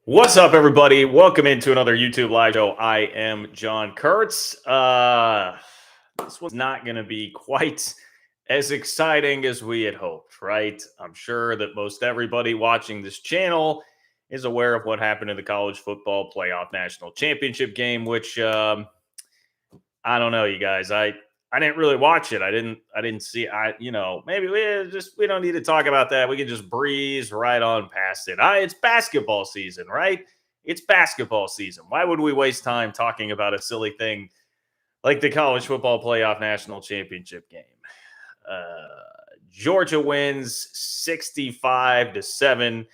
What's up, everybody? Welcome into another YouTube live show. I am John Kurtz. This one's not going to be quite as exciting as we had hoped, right? I'm sure that most everybody watching this channel is aware of what happened in the college football playoff national championship game, which I don't know, you guys. I didn't really watch it. I didn't see. Maybe we don't need to talk about that. We can just breeze right on past it. It's basketball season, right? It's basketball season. Why would we waste time talking about a silly thing like the college football playoff national championship game? Uh, Georgia wins 65-7.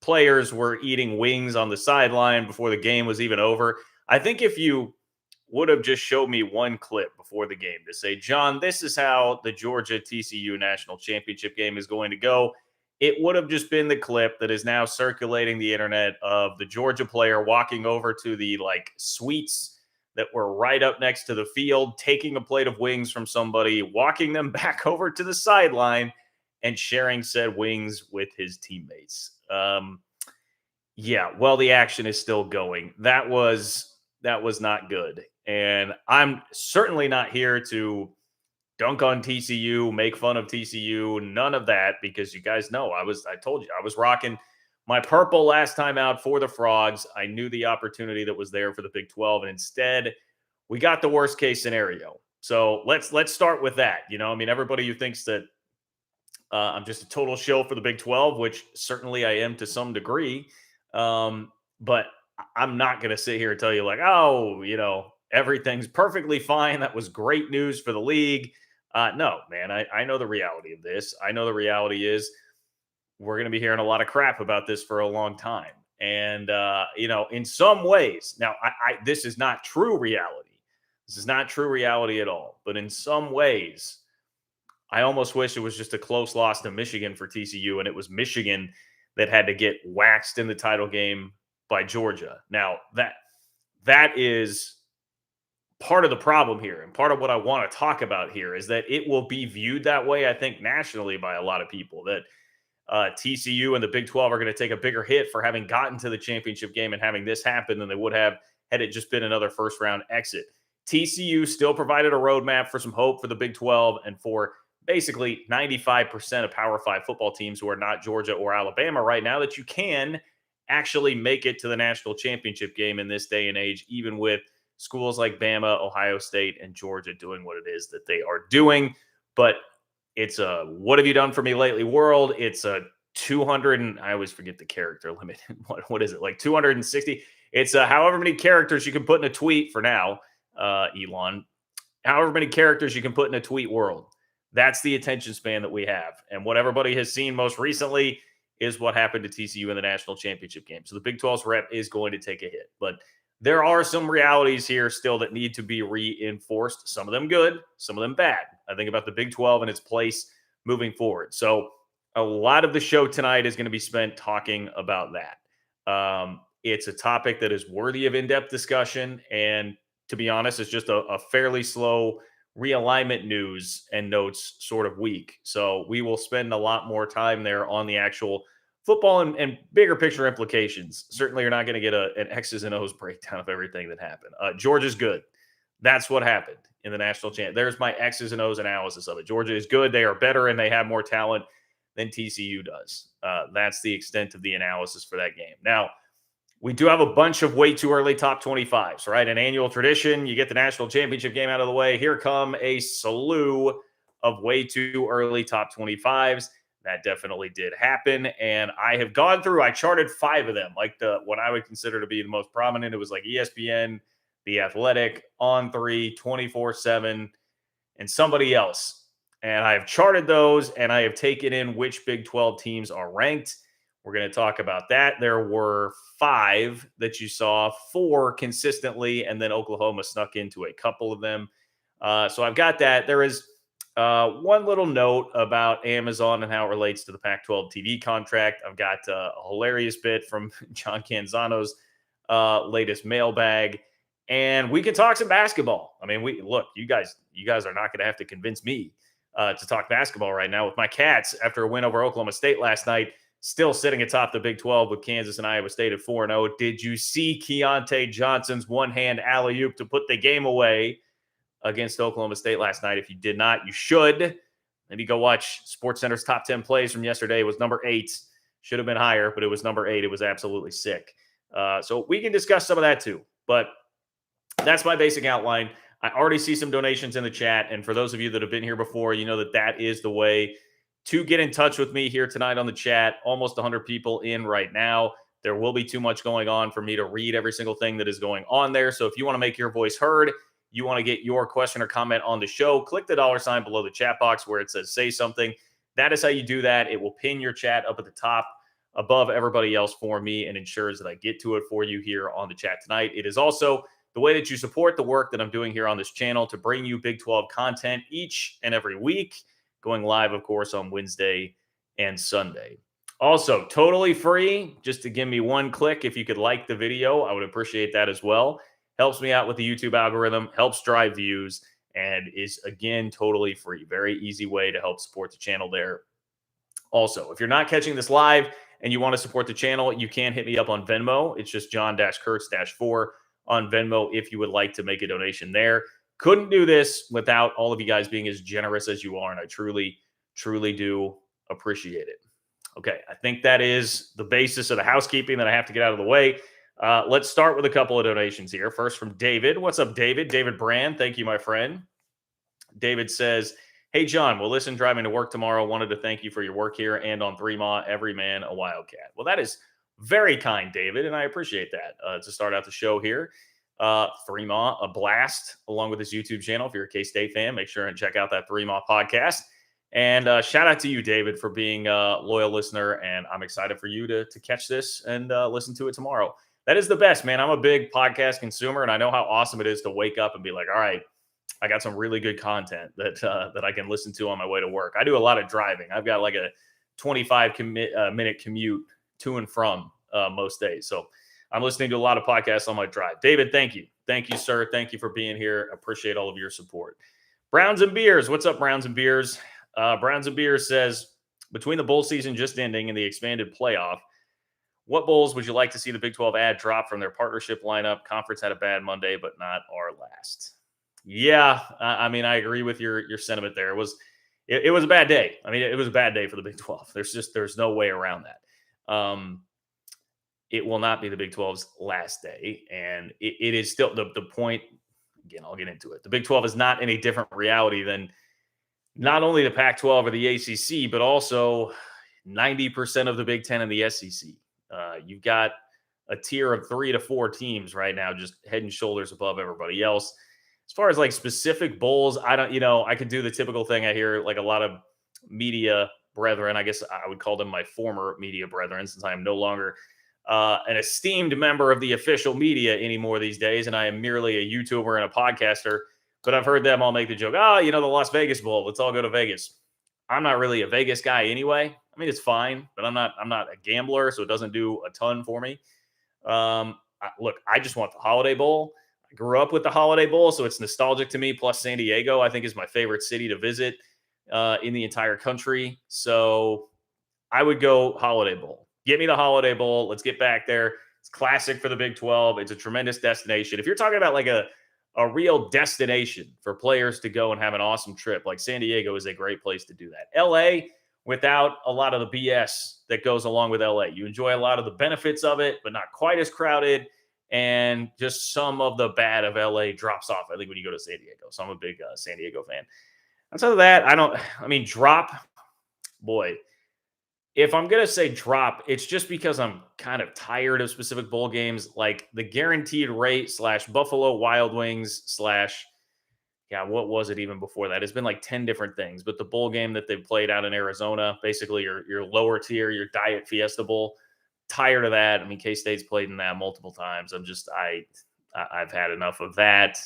Players were eating wings on the sideline before the game was even over. I think if you would have just showed me one clip before the game to say, John, this is how the Georgia TCU national championship game is going to go, it would have just been the clip that is now circulating the internet of the Georgia player walking over to the suites that were right up next to the field, taking a plate of wings from somebody, walking them back over to the sideline, and sharing said wings with his teammates. Yeah, well, the action is still going. That was not good. And I'm certainly not here to dunk on TCU, make fun of TCU, none of that, because you guys know I told you I was rocking my purple last time out for the Frogs. I knew the opportunity that was there for the Big 12, and instead we got the worst case scenario. So let's start with that. Everybody who thinks that I'm just a total shill for the Big 12, which certainly I am to some degree. But I'm not going to sit here and tell you oh, everything's perfectly fine. That was great news for the league. No, man, I know the reality of this. I know the reality is we're going to be hearing a lot of crap about this for a long time. And, in some ways, now this is not true reality. This is not true reality at all. But in some ways, I almost wish it was just a close loss to Michigan for TCU, and it was Michigan that had to get waxed in the title game by Georgia. Now, that is part of the problem here, and part of what I want to talk about here is that it will be viewed that way, I think, nationally by a lot of people, that TCU and the Big 12 are going to take a bigger hit for having gotten to the championship game and having this happen than they would have had it just been another first-round exit. TCU still provided a roadmap for some hope for the Big 12 and for basically 95% of Power 5 football teams who are not Georgia or Alabama right now, that you can actually make it to the national championship game in this day and age, even with schools like Bama, Ohio State, and Georgia doing what it is that they are doing. But it's a what have you done for me lately world. It's a 200 and I always forget the character limit. What is it, like 260? It's however many characters you can put in a tweet for now, Elon. However many characters you can put in a tweet world. That's the attention span that we have. And what everybody has seen most recently is what happened to TCU in the national championship game. So the Big 12's rep is going to take a hit. But there are some realities here still that need to be reinforced. Some of them good, some of them bad. I think about the Big 12 and its place moving forward. So a lot of the show tonight is going to be spent talking about that. It's a topic that is worthy of in-depth discussion. And to be honest, it's just a fairly slow realignment news and notes sort of week. So we will spend a lot more time there on the actual football and bigger picture implications. Certainly you're not going to get an X's and O's breakdown of everything that happened. Georgia's good. That's what happened in the national champ. There's my X's and O's analysis of it. Georgia is good. They are better and they have more talent than TCU does. That's the extent of the analysis for that game. Now, we do have a bunch of way too early top 25s, right? An annual tradition. You get the national championship game out of the way. Here come a slew of way too early top 25s. That definitely did happen. And I have gone through, I charted 5 of them, like what I would consider to be the most prominent. It was like ESPN, The Athletic, On3, 24/7, and somebody else. And I have charted those and I have taken in which Big 12 teams are ranked. We're going to talk about that. There were 5 that you saw, 4 consistently, and then Oklahoma snuck into a couple of them. So I've got that. There is one little note about Amazon and how it relates to the Pac-12 TV contract. I've got a hilarious bit from John Canzano's latest mailbag. And we can talk some basketball. I mean, you guys are not going to have to convince me to talk basketball right now with my Cats after a win over Oklahoma State last night. still sitting atop the Big 12 with Kansas and Iowa State at 4-0. Did you see Keontae Johnson's one-hand alley-oop to put the game away against Oklahoma State last night? If you did not, you should. Maybe go watch SportsCenter's top 10 plays from yesterday. It was number 8. Should have been higher, but it was number 8. It was absolutely sick. So we can discuss some of that too. But that's my basic outline. I already see some donations in the chat. And for those of you that have been here before, you know that that is the way to get in touch with me here tonight on the chat. Almost 100 people in right now. There will be too much going on for me to read every single thing that is going on there. So if you want to make your voice heard, you want to get your question or comment on the show, click the $ below the chat box where it says say something. That is how you do that. It will pin your chat up at the top above everybody else for me and ensures that I get to it for you here on the chat tonight. It is also the way that you support the work that I'm doing here on this channel to bring you Big 12 content each and every week, going live, of course, on Wednesday and Sunday. Also, totally free, just to give me one click. If you could like the video, I would appreciate that as well. Helps me out with the YouTube algorithm, helps drive views, and is, again, totally free. Very easy way to help support the channel there. Also, if you're not catching this live and you want to support the channel, you can hit me up on Venmo. It's just John-Kurtz-4 on Venmo if you would like to make a donation there. Couldn't do this without all of you guys being as generous as you are, and I truly, truly do appreciate it. Okay, I think that is the basis of the housekeeping that I have to get out of the way. Let's start with a couple of donations here. First from David. What's up, David? David Brand. Thank you, my friend. David says, hey, John, we'll listen driving to work tomorrow. Wanted to thank you for your work here and on 3Ma, every man a Wildcat. Well, that is very kind, David, and I appreciate that to start out the show here. 3Ma, a blast, along with his YouTube channel. If you're a K-State fan, make sure and check out that 3Ma podcast. And shout out to you, David, for being a loyal listener, and I'm excited for you to catch this and listen to it tomorrow. That is the best, man. I'm a big podcast consumer, and I know how awesome it is to wake up and be like, all right, I got some really good content that I can listen to on my way to work. I do a lot of driving. I've got like a 25-minute commute to and from most days. So I'm listening to a lot of podcasts on my drive. David, thank you. Thank you, sir. Thank you for being here. Appreciate all of your support. Browns and Beers. What's up, Browns and Beers? Browns and Beers says, between the bowl season just ending and the expanded playoff, what bowls would you like to see the Big 12 add drop from their partnership lineup? Conference had a bad Monday, but not our last. Yeah, I mean, I agree with your sentiment there. It was a bad day. I mean, it was a bad day for the Big 12. There's no way around that. It will not be the Big 12's last day, and it is still the point. Again, I'll get into it. The Big 12 is not in a different reality than not only the Pac-12 or the ACC, but also 90% of the Big 10 and the SEC. You've got a tier of 3 to 4 teams right now, just head and shoulders above everybody else. As far as like specific bowls, I could do the typical thing I hear like a lot of media brethren. I guess I would call them my former media brethren, since I am no longer an esteemed member of the official media anymore these days, and I am merely a YouTuber and a podcaster. But I've heard them all make the joke, the Las Vegas Bowl. Let's all go to Vegas. I'm not really a Vegas guy anyway. I mean, it's fine, but I'm not a gambler, so it doesn't do a ton for me. Look, I just want the Holiday Bowl. I grew up with the Holiday Bowl, so it's nostalgic to me. Plus, San Diego, I think, is my favorite city to visit in the entire country. So I would go Holiday Bowl. Get me the Holiday Bowl. Let's get back there. It's classic for the Big 12. It's a tremendous destination. If you're talking about like a real destination for players to go and have an awesome trip, like San Diego is a great place to do that. LA, without a lot of the BS that goes along with LA. You enjoy a lot of the benefits of it, but not quite as crowded. And just some of the bad of LA drops off, I think, when you go to San Diego. So I'm a big San Diego fan. Outside of that, drop, boy. If I'm going to say drop, it's just because I'm kind of tired of specific bowl games, like the Guaranteed Rate / Buffalo Wild Wings / what was it even before that? It's been like 10 different things. But the bowl game that they played out in Arizona, basically your lower tier, your Diet Fiesta Bowl, tired of that. I mean, K-State's played in that multiple times. I've had enough of that.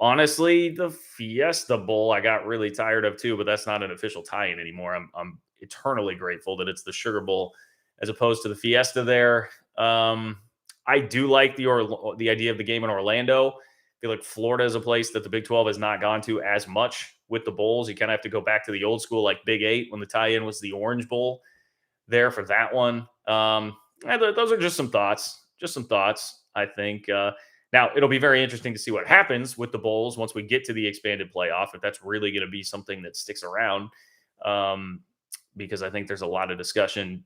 Honestly, the Fiesta Bowl I got really tired of too, but that's not an official tie-in anymore. I'm eternally grateful that it's the Sugar Bowl as opposed to the Fiesta there. I do like the idea of the game in Orlando. I feel like Florida is a place that the Big 12 has not gone to as much with the bowls. You kind of have to go back to the old school, like Big 8, when the tie-in was the Orange Bowl. there for that one. Those are just some thoughts. Just some thoughts, I think. Now, it'll be very interesting to see what happens with the Bowls once we get to the expanded playoff, if that's really going to be something that sticks around. Um, because I think there's a lot of discussion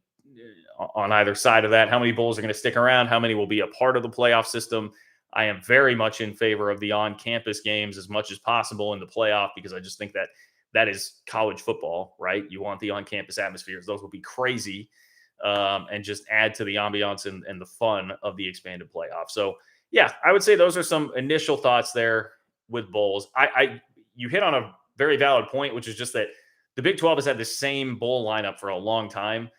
on either side of that. How many Bowls are going to stick around? How many will be a part of the playoff system? I am very much in favor of the on-campus games as much as possible in the playoff, because I just think that that is college football, right? You want the on-campus atmospheres; those will be crazy, and just add to the ambiance and the fun of the expanded playoff. So, yeah, I would say those are some initial thoughts there with Bowls. You hit on a very valid point, which is just that the Big 12 has had the same bowl lineup for a long time.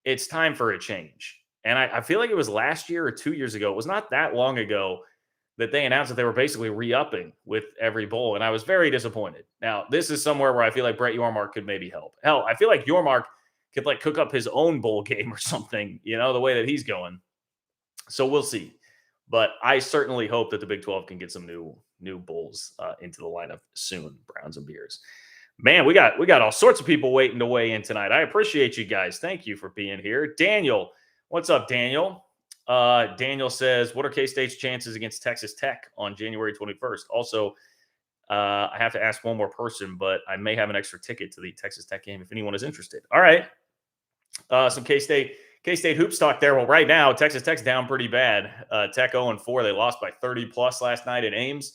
It's time for a change. And I feel like it was last year or 2 years ago. It was not that long ago that they announced that they were basically re-upping with every bowl, and I was very disappointed. Now, this is somewhere where I feel like Brett Yormark could maybe help. Hell, I feel like Yormark could like cook up his own bowl game or something, the way that he's going. So we'll see. But I certainly hope that the Big 12 can get some new bowls into the lineup soon. Browns and beers. Man, we got all sorts of people waiting to weigh in tonight. I appreciate you guys. Thank you for being here. Daniel, what's up, Daniel? Daniel says, what are K-State's chances against Texas Tech on January 21st? Also, I have to ask one more person, but I may have an extra ticket to the Texas Tech game if anyone is interested. All right. Some K-State hoops talk there. Well, right now, Texas Tech's down pretty bad. Tech 0-4. They lost by 30 plus last night at Ames.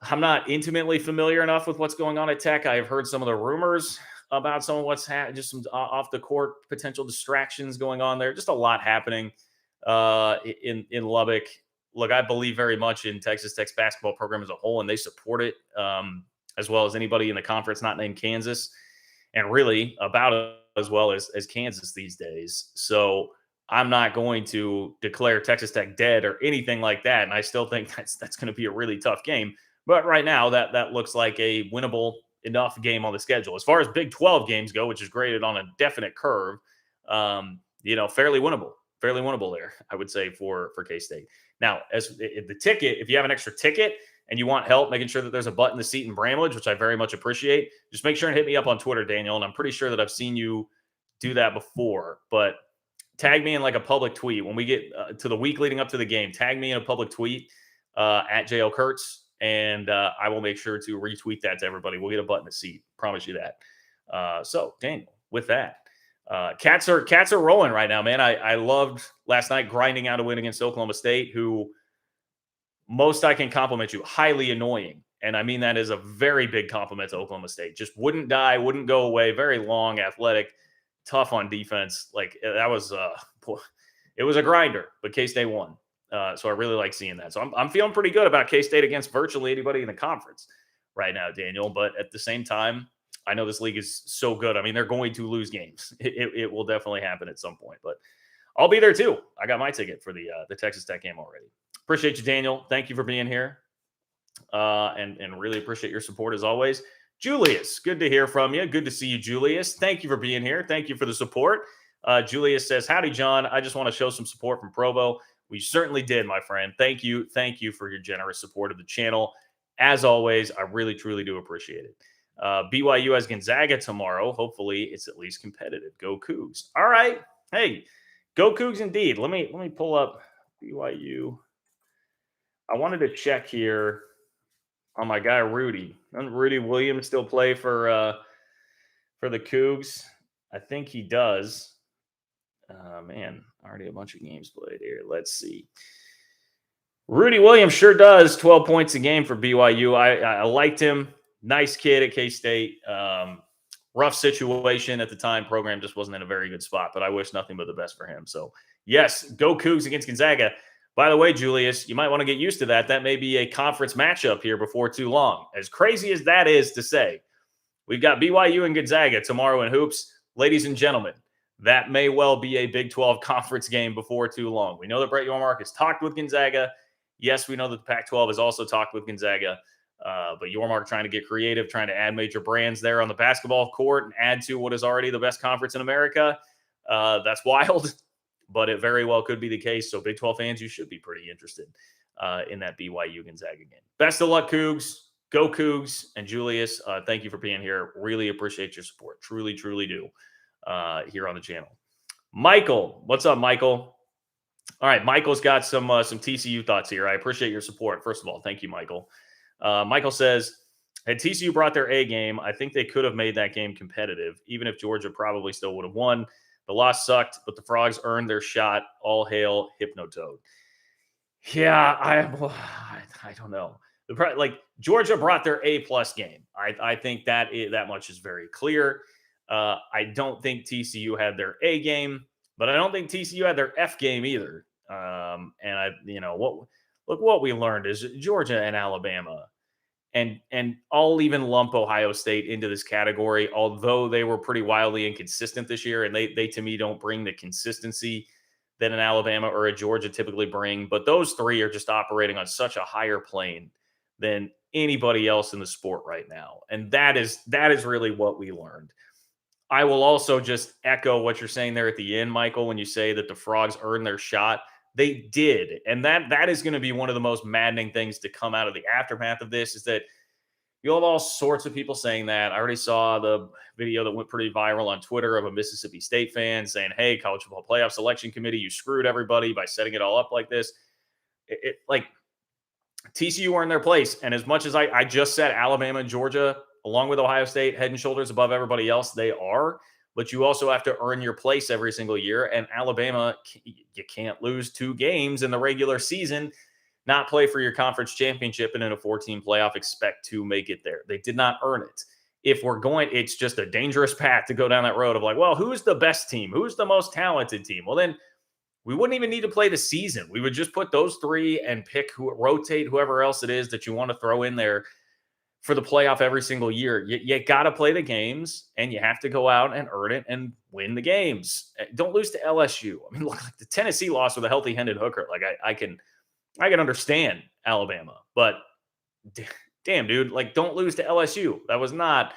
I'm not intimately familiar enough with what's going on at Tech. I have heard some of the rumors about some of what's just some off the court potential distractions going on there. Just a lot happening in Lubbock. Look, I believe very much in Texas Tech's basketball program as a whole, and they support it as well as anybody in the conference not named Kansas, and really about as well as Kansas these days. So I'm not going to declare Texas Tech dead or anything like that, and I still think that's going to be a really tough game. But right now, that looks like a winnable enough game on the schedule. As far as Big 12 games go, which is graded on a definite curve, fairly winnable there, I would say, for K-State. Now, as the ticket, if you have an extra ticket and you want help making sure that there's a butt in the seat in Bramlage, which I very much appreciate, just make sure and hit me up on Twitter, Daniel. And I'm pretty sure that I've seen you do that before, but tag me in like a public tweet when we get to the week leading up to the game. Tag me in a public tweet at JL Kurtz, and I will make sure to retweet that to everybody. We'll get a butt in the seat. Promise you that. So, Daniel, with that, Cats are rolling right now, man. I loved last night grinding out a win against Oklahoma State, who most I can compliment you, highly annoying. And I mean that as a very big compliment to Oklahoma State. Just wouldn't die, wouldn't go away. Very long, athletic, tough on defense. Like that was it was a grinder, but K-State won. So I really like seeing that. So I'm feeling pretty good about K-State against virtually anybody in the conference right now, Daniel. But at the same time, I know this league is so good. I mean, they're going to lose games. It will definitely happen at some point. But I'll be there too. I got my ticket for the Texas Tech game already. Appreciate you, Daniel. Thank you for being here. And really appreciate your support as always. Julius, good to hear from you. Good to see you, Julius. Thank you for being here. Thank you for the support. Julius says, howdy, John. I just want to show some support from Provo. We certainly did, my friend. Thank you. Thank you for your generous support of the channel. As always, I really, truly do appreciate it. BYU has Gonzaga tomorrow. Hopefully, it's at least competitive. Go Cougs. All right. Hey, go Cougs indeed. Let me pull up BYU. I wanted to check here on my guy Rudy. Doesn't Rudy Williams still play for the Cougs? I think he does. Man, already a bunch of games played here. Let's see. Rudy Williams sure does. 12 points a game for BYU. I liked him. Nice kid at K-State. Rough situation at the time. Program just wasn't in a very good spot, but I wish nothing but the best for him. So, yes, go Cougs against Gonzaga. By the way, Julius, you might want to get used to that. That may be a conference matchup here before too long. As crazy as that is to say, we've got BYU and Gonzaga tomorrow in hoops. Ladies and gentlemen, that may well be a Big 12 conference game before too long. We know that Brett Yormark has talked with Gonzaga. Yes, we know that the Pac-12 has also talked with Gonzaga. But Yormark trying to get creative, trying to add major brands there on the basketball court and add to what is already the best conference in America. That's wild, but it very well could be the case. So Big 12 fans, you should be pretty interested in that BYU Gonzaga game. Best of luck, Cougs. Go Cougs. And Julius, thank you for being here. Really appreciate your support. Truly, truly do here on the channel. Michael, what's up, Michael? All right, Michael's got some TCU thoughts here. I appreciate your support. First of all, thank you, Michael. Michael says, had TCU brought their A game, I think they could have made that game competitive, even if Georgia probably still would have won. The loss sucked, but the Frogs earned their shot. All hail Hypnotoad. Yeah, I don't know. Like Georgia brought their A plus game. I think that much is very clear. I don't think TCU had their A game, but I don't think TCU had their F game either. And I, what we learned is Georgia and Alabama, and I'll even lump Ohio State into this category, although they were pretty wildly inconsistent this year, and they to me don't bring the consistency that an Alabama or a Georgia typically bring. But those three are just operating on such a higher plane than anybody else in the sport right now, and that is really what we learned. I will also just echo what you're saying there at the end, Michael, when you say that the Frogs earned their shot. They did. And that is going to be one of the most maddening things to come out of the aftermath of this is that you'll have all sorts of people saying that. I already saw the video that went pretty viral on Twitter of a Mississippi State fan saying, "Hey, college football playoff selection committee, you screwed everybody by setting it all up like this." Like TCU are in their place. And as much as I just said Alabama and Georgia, along with Ohio State, head and shoulders above everybody else, they are. But you also have to earn your place every single year. And Alabama, you can't lose two games in the regular season, not play for your conference championship, and in a 14 playoff, expect to make it there. They did not earn it. If we're going, it's just a dangerous path to go down that road of like, well, who's the best team? Who's the most talented team? Well, then we wouldn't even need to play the season. We would just put those three and pick rotate whoever else it is that you want to throw in there for the playoff every single year. You got to play the games, and you have to go out and earn it and win the games. Don't lose to LSU. I mean, look, like the Tennessee loss with a healthy handed hooker. Like I can understand Alabama, but damn, dude, like don't lose to LSU. That was not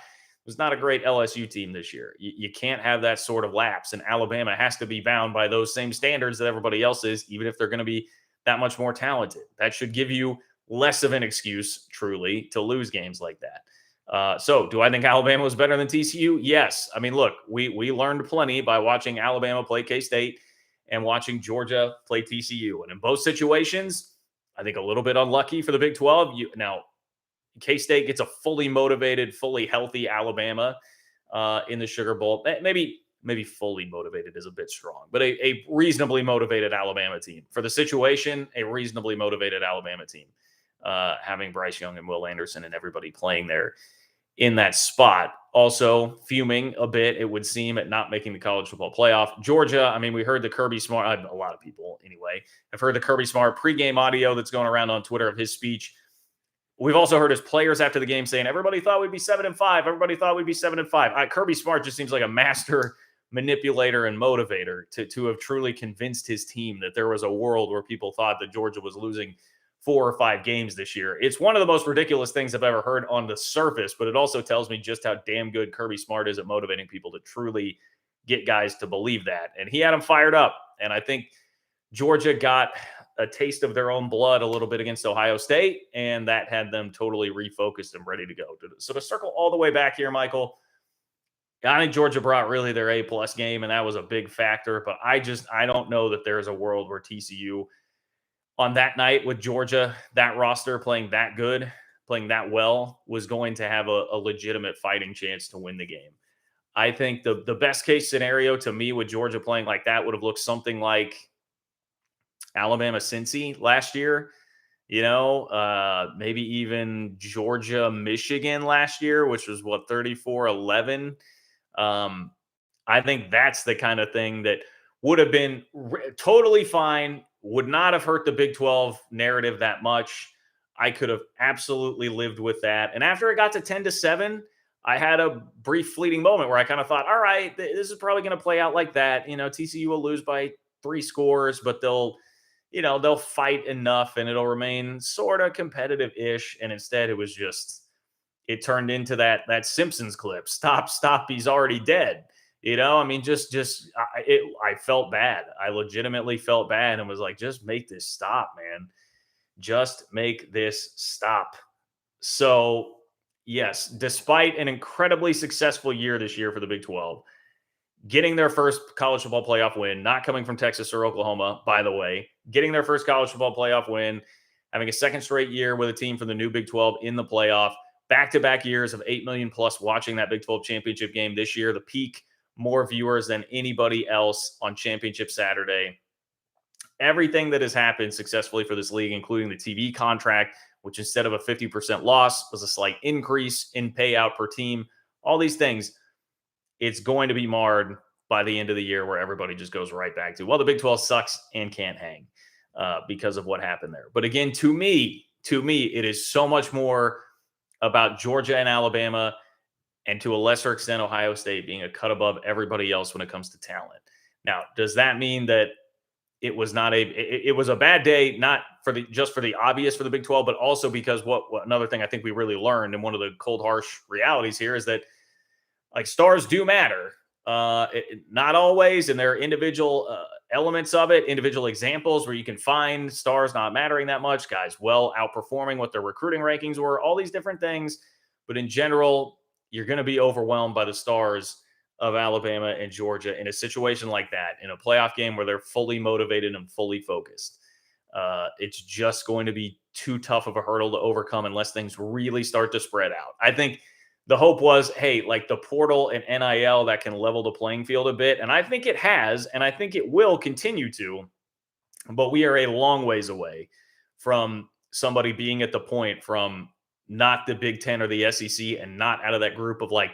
a great LSU team this year. You can't have that sort of lapse, and Alabama has to be bound by those same standards that everybody else is, even if they're going to be that much more talented. That should give you less of an excuse, truly, to lose games like that. So, do I think Alabama was better than TCU? Yes. I mean, look, we learned plenty by watching Alabama play K-State and watching Georgia play TCU, and in both situations, I think a little bit unlucky for the Big 12. Now, K-State gets a fully motivated, fully healthy Alabama in the Sugar Bowl. Maybe fully motivated is a bit strong, but a reasonably motivated Alabama team. For the situation, a reasonably motivated Alabama team, having Bryce Young and Will Anderson and everybody playing there in that spot. Also fuming a bit, it would seem, at not making the college football playoff. Georgia, I mean, we heard the Kirby Smart, a lot of people anyway, have heard the Kirby Smart pregame audio that's going around on Twitter of his speech. We've also heard his players after the game saying, everybody thought we'd be 7-5. Everybody thought we'd be 7-5. Kirby Smart just seems like a master manipulator and motivator to have truly convinced his team that there was a world where people thought that Georgia was losing 4 or 5 games this year. It's one of the most ridiculous things I've ever heard on the surface, but it also tells me just how damn good Kirby Smart is at motivating people to truly get guys to believe that. And he had them fired up. And I think Georgia got a taste of their own blood a little bit against Ohio State, and that had them totally refocused and ready to go. So to circle all the way back here, Michael, I think Georgia brought really their A-plus game, and that was a big factor. But I don't know that there is a world where TCU on that night with Georgia, that roster playing that good, playing that well, was going to have a legitimate fighting chance to win the game. I think the best case scenario to me with Georgia playing like that would have looked something like Alabama Cincy last year, maybe even Georgia Michigan last year, which was 34-11. I think that's the kind of thing that would have been totally fine, would not have hurt the Big 12 narrative that much. I could have absolutely lived with that. And after it got to 10-7, I had a brief fleeting moment where I kind of thought, all right, this is probably going to play out like that. TCU will lose by 3 scores, but they'll fight enough and it'll remain sort of competitive-ish. And instead it turned into that Simpsons clip. Stop, he's already dead. I felt bad. I legitimately felt bad and was like, just make this stop, man. Just make this stop. So, yes, despite an incredibly successful year this year for the Big 12, getting their first college football playoff win, not coming from Texas or Oklahoma, by the way, getting their first college football playoff win, having a second straight year with a team from the new Big 12 in the playoff, back-to-back years of 8 million plus watching that Big 12 championship game this year, the peak, more viewers than anybody else on championship Saturday. Everything that has happened successfully for this league, including the TV contract, which instead of a 50% loss was a slight increase in payout per team, all these things, it's going to be marred by the end of the year where everybody just goes right back to, well, the Big 12 sucks and can't hang because of what happened there. But again, to me, it is so much more about Georgia and Alabama, and to a lesser extent, Ohio State being a cut above everybody else when it comes to talent. Now, does that mean that it was not it was a bad day, not for just for the obvious for the Big 12, but also because what another thing I think we really learned, and one of the cold, harsh realities here, is that like stars do matter. Not always, and there are individual elements of it, individual examples where you can find stars not mattering that much, guys well outperforming what their recruiting rankings were, all these different things. But in general, you're going to be overwhelmed by the stars of Alabama and Georgia in a situation like that, in a playoff game where they're fully motivated and fully focused. It's just going to be too tough of a hurdle to overcome unless things really start to spread out. I think the hope was, hey, like the portal and NIL that can level the playing field a bit. And I think it has, and I think it will continue to, but we are a long ways away from somebody being at the point from not the Big Ten or the SEC and not out of that group of like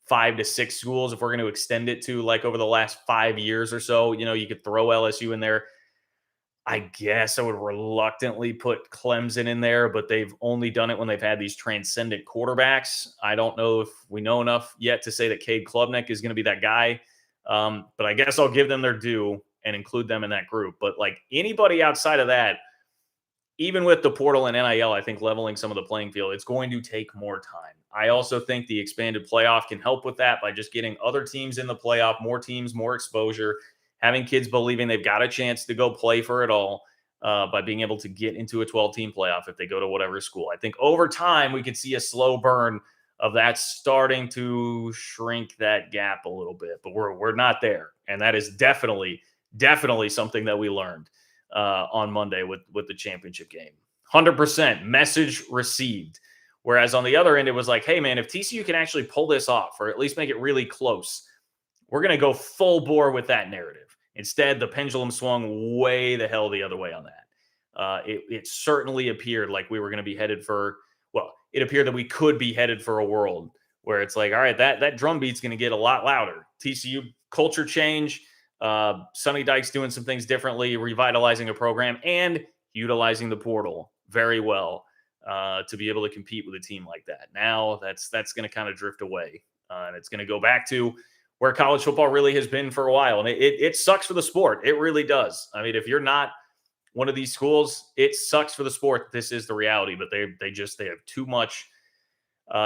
5 to 6 schools. If we're going to extend it to like over the last 5 years or so, you could throw LSU in there. I guess I would reluctantly put Clemson in there, but they've only done it when they've had these transcendent quarterbacks. I don't know if we know enough yet to say that Cade Klubnik is going to be that guy. But I guess I'll give them their due and include them in that group. But like anybody outside of that, even with the portal and NIL, I think leveling some of the playing field, it's going to take more time. I also think the expanded playoff can help with that by just getting other teams in the playoff, more teams, more exposure, having kids believing they've got a chance to go play for it all by being able to get into a 12-team playoff if they go to whatever school. I think over time we could see a slow burn of that starting to shrink that gap a little bit, but we're not there. And that is definitely something that we learned on Monday with the championship game. 100% message received. Whereas on the other end, it was like, hey, man, if TCU can actually pull this off or at least make it really close, we're going to go full bore with that narrative. Instead, the pendulum swung way the hell the other way on that. It certainly appeared like we were going to be headed for, well, it appeared that we could be headed for a world where it's like, all right, that drum beat's going to get a lot louder. TCU culture change, Sonny Dykes doing some things differently, revitalizing a program, and utilizing the portal very well to be able to compete with a team like that. Now that's going to kind of drift away, and it's going to go back to where college football really has been for a while. And it sucks for the sport. It really does. I mean, if you're not one of these schools, it sucks for the sport. This is the reality, but they have too much,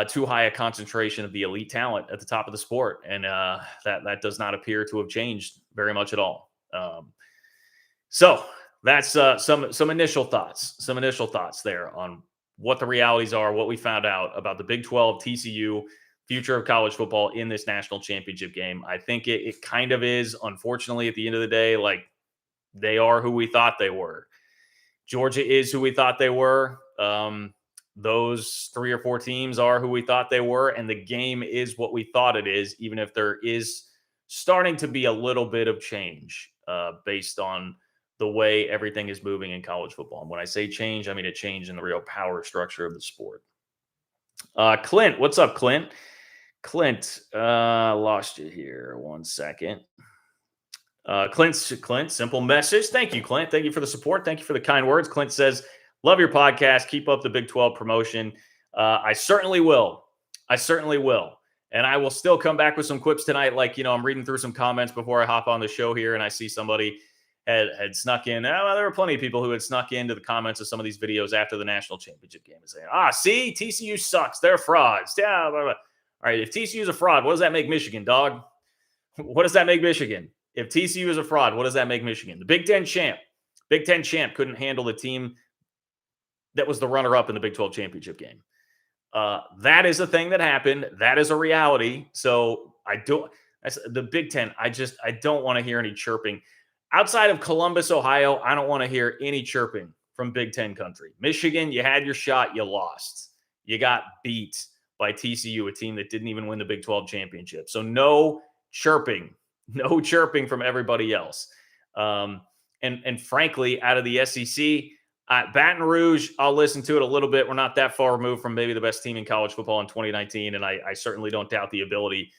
too high a concentration of the elite talent at the top of the sport. And that does not appear to have changed very much at all. So that's some initial thoughts there on what the realities are, what we found out about the Big 12, TCU, future of college football in this national championship game. I think it kind of is, unfortunately, at the end of the day, like they are who we thought they were. Georgia is who we thought they were. Those 3 or 4 teams are who we thought they were. And the game is what we thought it is, even if there is starting to be a little bit of change based on the way everything is moving in college football. And when I say change, I mean a change in the real power structure of the sport. Clint, what's up, Clint? Clint, lost you here. 1 second. Clint, simple message. Thank you, Clint. Thank you for the support. Thank you for the kind words. Clint says, love your podcast. Keep up the Big 12 promotion. I certainly will. And I will still come back with some quips tonight. Like, I'm reading through some comments before I hop on the show here, and I see somebody had snuck in. Well, there were plenty of people who had snuck into the comments of some of these videos after the national championship game and saying, see, TCU sucks. They're frauds. Yeah, blah, blah. All right, if TCU is a fraud, what does that make Michigan, dog? What does that make Michigan? If TCU is a fraud, what does that make Michigan? The Big Ten champ couldn't handle the team that was the runner-up in the Big 12 championship game. That is a thing that happened. That is a reality. So That's the Big Ten. I don't want to hear any chirping. Outside of Columbus, Ohio, I don't want to hear any chirping from Big Ten country. Michigan, you had your shot, you lost. You got beat by TCU, a team that didn't even win the Big 12 championship. So no chirping, no chirping from everybody else. And frankly, out of the SEC, Baton Rouge, I'll listen to it a little bit. We're not that far removed from maybe the best team in college football in 2019, and I certainly don't doubt the ability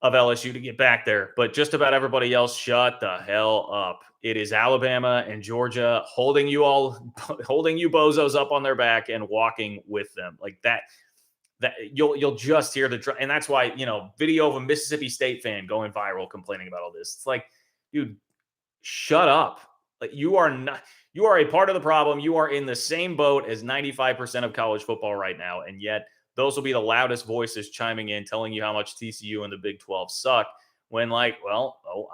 of LSU to get back there. But just about everybody else, shut the hell up. It is Alabama and Georgia holding you bozos up on their back and walking with them like that. That you'll just hear and that's why, video of a Mississippi State fan going viral complaining about all this. It's like, dude, shut up. Like you are a part of the problem. You are in the same boat as 95% of college football right now. And yet those will be the loudest voices chiming in, telling you how much TCU and the Big 12 suck when I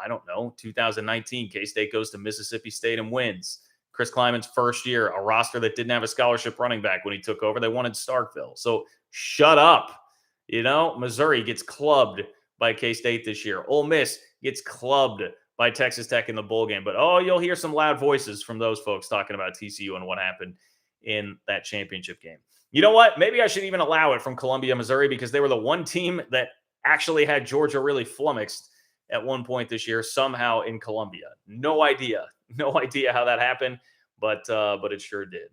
don't know, 2019, K-State goes to Mississippi State and wins. Chris Kleiman's first year, a roster that didn't have a scholarship running back when he took over. They wanted Starkville. So shut up. Missouri gets clubbed by K-State this year. Ole Miss gets clubbed by Texas Tech in the bowl game. But, you'll hear some loud voices from those folks talking about TCU and what happened in that championship game. You know what? Maybe I should even allow it from Columbia, Missouri, because they were the one team that actually had Georgia really flummoxed at one point this year, somehow in Columbia. No idea how that happened, but it sure did.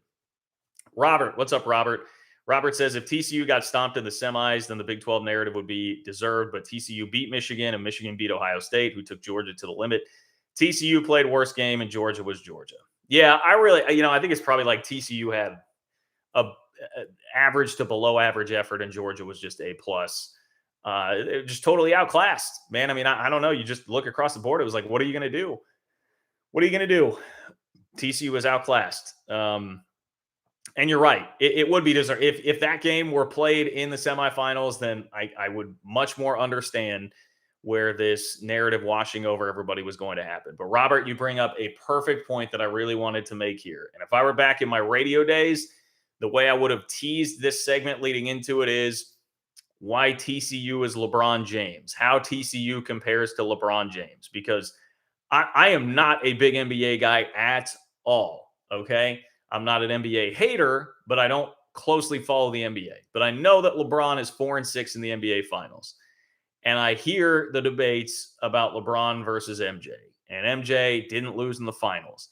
Robert, what's up, Robert? Robert says if TCU got stomped in the semis, then the Big 12 narrative would be deserved, but TCU beat Michigan and Michigan beat Ohio State, who took Georgia to the limit. TCU played worse game and Georgia was Georgia. Yeah, I think it's probably like TCU had a average to below average effort and Georgia was just A+. Just totally outclassed, man. I mean, I don't know. You just look across the board. It was like, what are you going to do? What are you going to do? TCU was outclassed. And you're right. It would be deserved. If that game were played in the semifinals, then I would much more understand where this narrative washing over everybody was going to happen. But Robert, you bring up a perfect point that I really wanted to make here. And if I were back in my radio days, the way I would have teased this segment leading into it is why TCU is LeBron James, how TCU compares to LeBron James, because I am not a big NBA guy at all, okay? I'm not an NBA hater, but I don't closely follow the NBA. But I know that LeBron is 4-6 in the NBA Finals. And I hear the debates about LeBron versus MJ. And MJ didn't lose in the finals.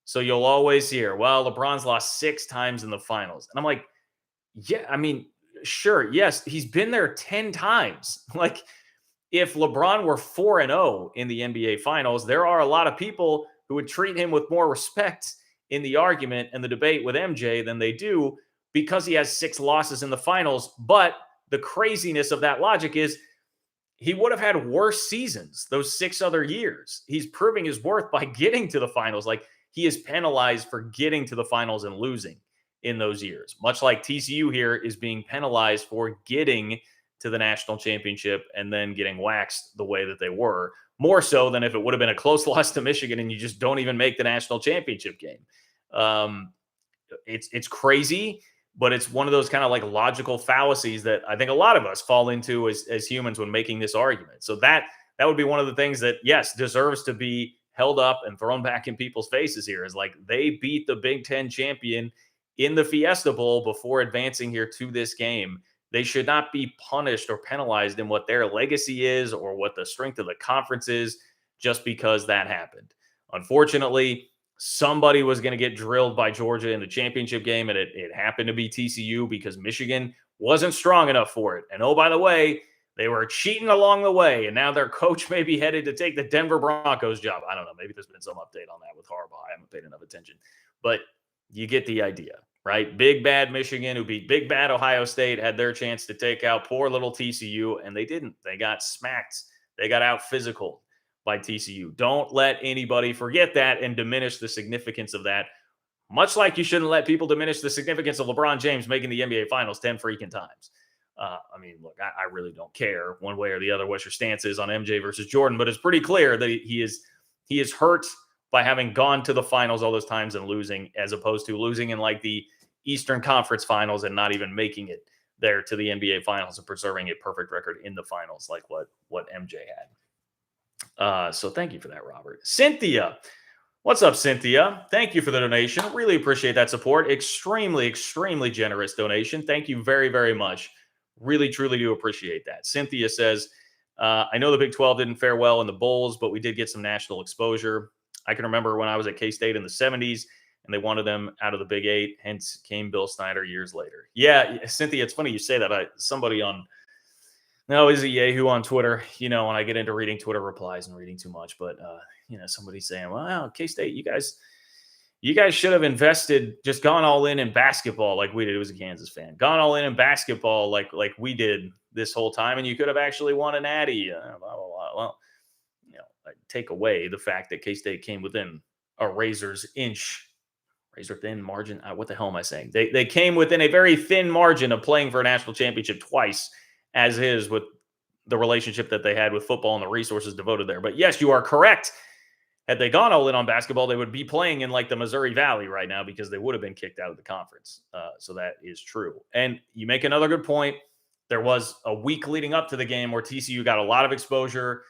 So you'll always hear, well, LeBron's lost 6 times in the finals. And I'm like, yeah, I mean, sure, yes, he's been there 10 times. Like, if LeBron were 4-0 in the NBA Finals, there are a lot of people who would treat him with more respect in the argument and the debate with MJ than they do because he has 6 losses in the finals. But the craziness of that logic is he would have had worse seasons those 6 other years. He's proving his worth by getting to the finals. Like, he is penalized for getting to the finals and losing in those years, much like TCU here is being penalized for getting to the national championship and then getting waxed the way that they were, more so than if it would have been a close loss to Michigan and you just don't even make the national championship game. It's crazy, but it's one of those kind of like logical fallacies that I think a lot of us fall into as humans when making this argument. So that would be one of the things that, yes, deserves to be held up and thrown back in people's faces here is like they beat the Big Ten champion in the Fiesta Bowl before advancing here to this game. They should not be punished or penalized in what their legacy is or what the strength of the conference is just because that happened. Unfortunately, somebody was going to get drilled by Georgia in the championship game, and it happened to be TCU because Michigan wasn't strong enough for it. And oh, by the way, they were cheating along the way, and now their coach may be headed to take the Denver Broncos job. I don't know. Maybe there's been some update on that with Harbaugh. I haven't paid enough attention. But you get the idea, right? Big bad Michigan, who beat big bad Ohio State, had their chance to take out poor little TCU, and they didn't. They got smacked. They got out physical by TCU. Don't let anybody forget that and diminish the significance of that, much like you shouldn't let people diminish the significance of LeBron James making the NBA Finals 10 freaking times. I mean, look, I really don't care one way or the other what your stance is on MJ versus Jordan, but it's pretty clear that he is hurt by having gone to the finals all those times and losing, as opposed to losing in like the Eastern Conference Finals and not even making it there to the NBA Finals and preserving a perfect record in the finals, like what MJ had. So thank you for that, Robert. Cynthia, what's up, Cynthia? Thank you for the donation. Really appreciate that support. Extremely, extremely generous donation. Thank you very, very much. Really, truly do appreciate that. Cynthia says, I know the Big 12 didn't fare well in the bowls, but we did get some national exposure. I can remember when I was at K-State in the 70s and they wanted them out of the Big 8. Hence came Bill Snyder years later. Yeah, Cynthia, it's funny you say that. Somebody on, no, is it Yahoo on Twitter? When I get into reading Twitter replies and reading too much, but somebody saying, "Well, K-State, you guys should have invested, just gone all in basketball like we did." It was a Kansas fan, gone all in basketball like we did this whole time, and you could have actually won a natty. Blah, blah, blah. Well, I take away the fact that K-State came within a razor thin margin. What the hell am I saying? They came within a very thin margin of playing for a national championship twice, as is with the relationship that they had with football and the resources devoted there. But yes, you are correct. Had they gone all in on basketball, they would be playing in like the Missouri Valley right now because they would have been kicked out of the conference. So that is true. And you make another good point. There was a week leading up to the game where TCU got a lot of exposure.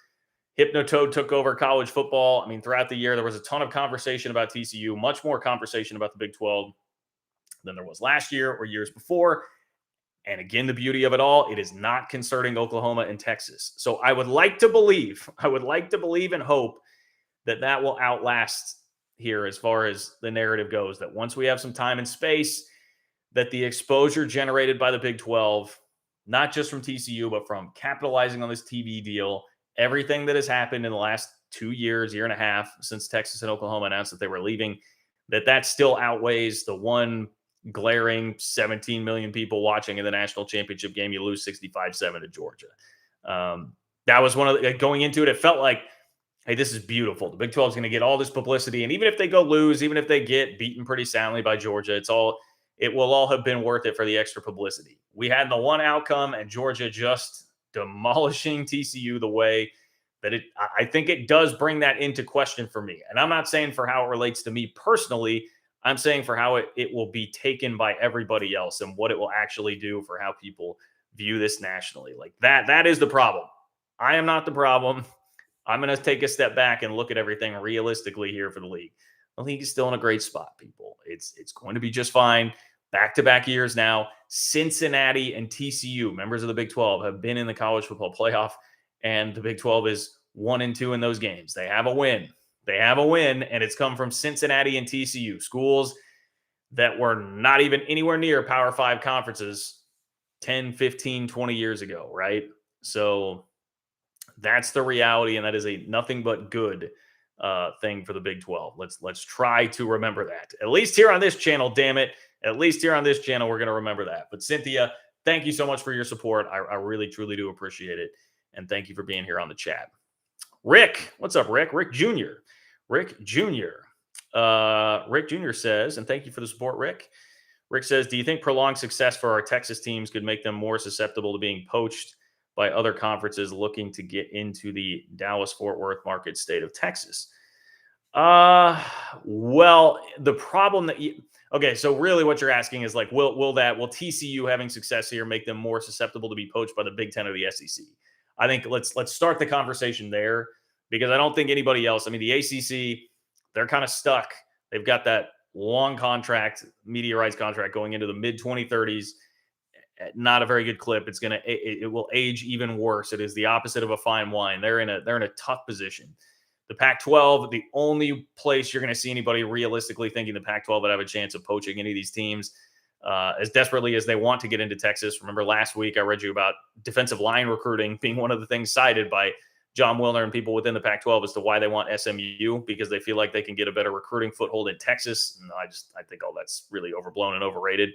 Hypnotoad took over college football. I mean, throughout the year, there was a ton of conversation about TCU, much more conversation about the Big 12 than there was last year or years before. And again, the beauty of it all, it is not concerning Oklahoma and Texas. So I would like to believe and hope that will outlast here as far as the narrative goes, that once we have some time and space, that the exposure generated by the Big 12, not just from TCU, but from capitalizing on this TV deal, everything that has happened in the last 2 years, year and a half, since Texas and Oklahoma announced that they were leaving, that still outweighs the one glaring 17 million people watching in the national championship game. You lose 65-7 to Georgia. That was one of the, going into it, it felt like, hey, this is beautiful. The Big 12 is going to get all this publicity. And even if they go lose, even if they get beaten pretty soundly by Georgia, it will all have been worth it for the extra publicity. We had the one outcome, and Georgia just demolishing TCU the way that I think it does bring that into question for me. And I'm not saying for how it relates to me personally. I'm saying for how it will be taken by everybody else and what it will actually do for how people view this nationally. Like that is the problem. I am not the problem. I'm going to take a step back and look at everything realistically here for the league. The league is still in a great spot, people. It's going to be just fine. Back-to-back years now, Cincinnati and TCU, members of the Big 12, have been in the college football playoff, and the Big 12 is 1-2 in those games. They have a win. And it's come from Cincinnati and TCU, schools that were not even anywhere near Power 5 conferences 10, 15, 20 years ago, right? So that's the reality, and that is a nothing but good thing for the Big 12. Let's try to remember that. At least here on this channel, damn it. At least here on this channel, we're going to remember that. But Cynthia, thank you so much for your support. I really, truly do appreciate it. And thank you for being here on the chat. Rick, what's up, Rick? Rick Jr. Rick Jr. says, and thank you for the support, Rick. Rick says, do you think prolonged success for our Texas teams could make them more susceptible to being poached by other conferences looking to get into the Dallas-Fort Worth market state of Texas? Well, the problem okay, so really what you're asking is like, will TCU having success here make them more susceptible to be poached by the Big Ten or the SEC? I think let's start the conversation there, because I don't think anybody else. I mean, the ACC, they're kind of stuck. They've got that long contract, media rights contract going into the mid 2030s. Not a very good clip. It will age even worse. It is the opposite of a fine wine. They're in a tough position. The Pac-12, the only place you're going to see anybody realistically thinking the Pac-12 would have a chance of poaching any of these teams as desperately as they want to get into Texas. Remember last week I read you about defensive line recruiting being one of the things cited by John Wilner and people within the Pac-12 as to why they want SMU, because they feel like they can get a better recruiting foothold in Texas. And I think all that's really overblown and overrated.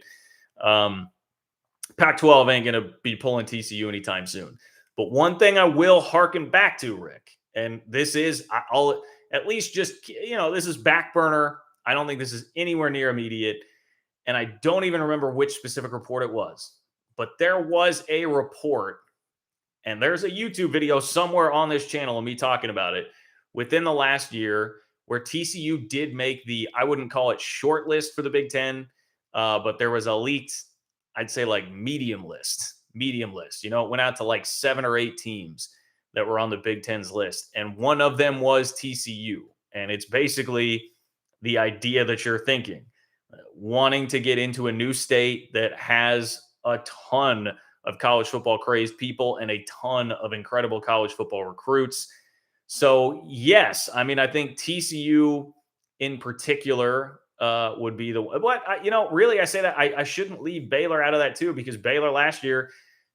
Pac-12 ain't going to be pulling TCU anytime soon. But one thing I will hearken back to, Rick, and this is, I'll at least just, this is back burner. I don't think this is anywhere near immediate. And I don't even remember which specific report it was. But there was a report, and there's a YouTube video somewhere on this channel of me talking about it, within the last year, where TCU did make I wouldn't call it short list for the Big Ten, but there was a leaked I'd say like medium list. Medium list. You know, it went out to like 7 or 8 teams that were on the Big Ten's list. And one of them was TCU. And it's basically the idea that you're thinking, wanting to get into a new state that has a ton of college football crazed people and a ton of incredible college football recruits. So, yes, I mean, I think TCU in particular would be the what really I say that I shouldn't leave Baylor out of that too, because Baylor last year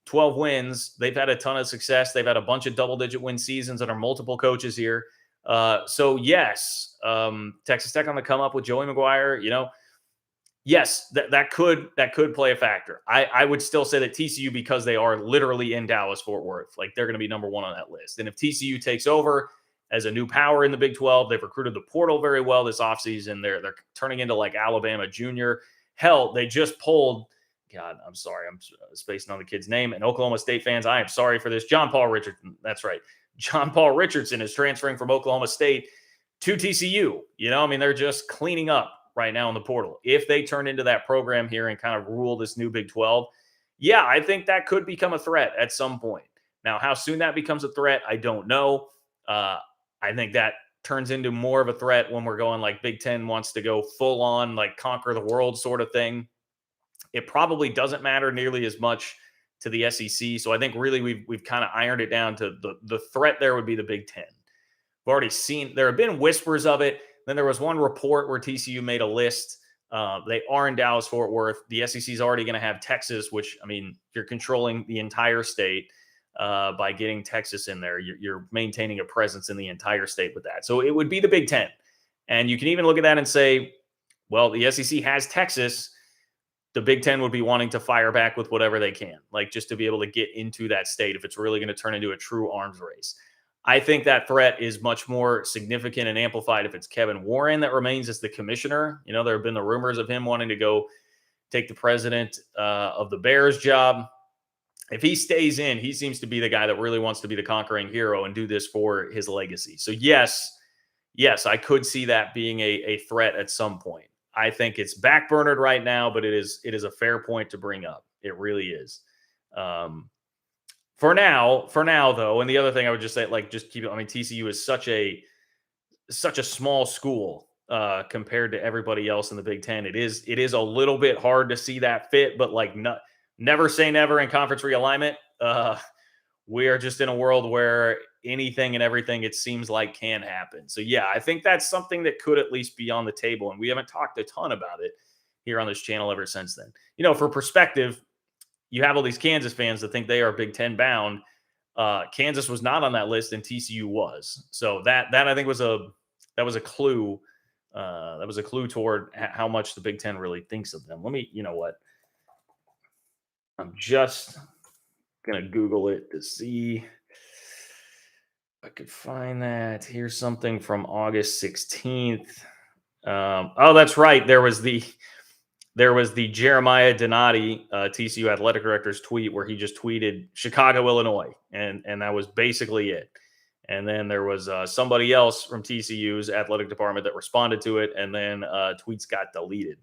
12 wins. They've had a ton of success. They've had a bunch of double-digit win seasons under multiple coaches here. So yes, Texas Tech on the come up with Joey McGuire. Yes, that could play a factor. I would still say that TCU, because they are literally in Dallas Fort Worth, like they're going to be number one on that list. And if TCU takes over as a new power in the Big 12, they've recruited the portal very well this offseason. They're turning into like Alabama Junior. Hell, they just pulled. God, I'm sorry. I'm spacing on the kid's name. And Oklahoma State fans, I am sorry for this. John Paul Richardson. That's right. John Paul Richardson is transferring from Oklahoma State to TCU. I mean, they're just cleaning up right now in the portal. If they turn into that program here and kind of rule this new Big 12, yeah, I think that could become a threat at some point. Now, how soon that becomes a threat, I don't know. I think that turns into more of a threat when we're going like Big Ten wants to go full on, like conquer the world sort of thing. It probably doesn't matter nearly as much to the SEC. So I think really we've kind of ironed it down to the threat there would be the Big Ten. We've already seen, there have been whispers of it. Then there was one report where TCU made a list. They are in Dallas Fort Worth. The SEC is already going to have Texas, which, I mean, you're controlling the entire state by getting Texas in there. You're maintaining a presence in the entire state with that. So it would be the Big Ten. And you can even look at that and say, well, the SEC has Texas. The Big Ten would be wanting to fire back with whatever they can, like just to be able to get into that state if it's really going to turn into a true arms race. I think that threat is much more significant and amplified if it's Kevin Warren that remains as the commissioner. There have been the rumors of him wanting to go take the president of the Bears job. If he stays in, he seems to be the guy that really wants to be the conquering hero and do this for his legacy. So yes, I could see that being a threat at some point. I think it's backburnered right now, but it is a fair point to bring up. It really is. For now, though, and the other thing I would just say, like, just keep it. I mean, TCU is such a small school compared to everybody else in the Big Ten. It is a little bit hard to see that fit, but like, never say never in conference realignment. We are just in a world where anything and everything, it seems like, can happen. So yeah, I think that's something that could at least be on the table. And we haven't talked a ton about it here on this channel ever since then. For perspective, you have all these Kansas fans that think they are Big Ten bound. Kansas was not on that list and TCU was. So that I think was a clue. That was a clue toward how much the Big Ten really thinks of them. Let me, I'm just going to Google it to see if I could find that. Here's something from August 16th. That's right. There was the Jeremiah Donati, TCU athletic director's tweet where he just tweeted Chicago, Illinois. And that was basically it. And then there was somebody else from TCU's athletic department that responded to it. And then tweets got deleted.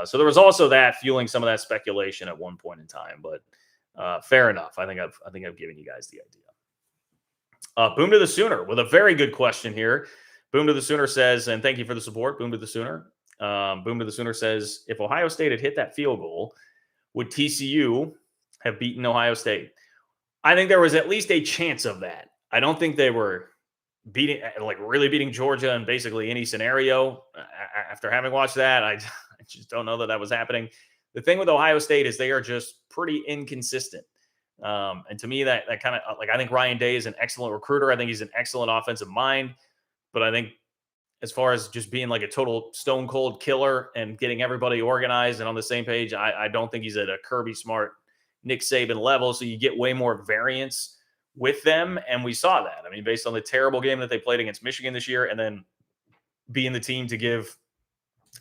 So there was also that fueling some of that speculation at one point in time, but fair enough. I think I've given you guys the idea. Boom to the Sooner with a very good question here. Boom to the Sooner says, and thank you for the support. Boom to the Sooner. Boom to the Sooner says, if Ohio State had hit that field goal, would TCU have beaten Ohio State? I think there was at least a chance of that. I don't think they were really beating Georgia in basically any scenario. After having watched that, I just don't know that was happening. The thing with Ohio State is they are just pretty inconsistent. And to me, that kind of I think Ryan Day is an excellent recruiter. I think he's an excellent offensive mind. But I think as far as just being like a total stone cold killer and getting everybody organized and on the same page, I don't think he's at a Kirby Smart, Nick Saban level. So you get way more variance with them. And we saw that. I mean, based on the terrible game that they played against Michigan this year and then being the team to give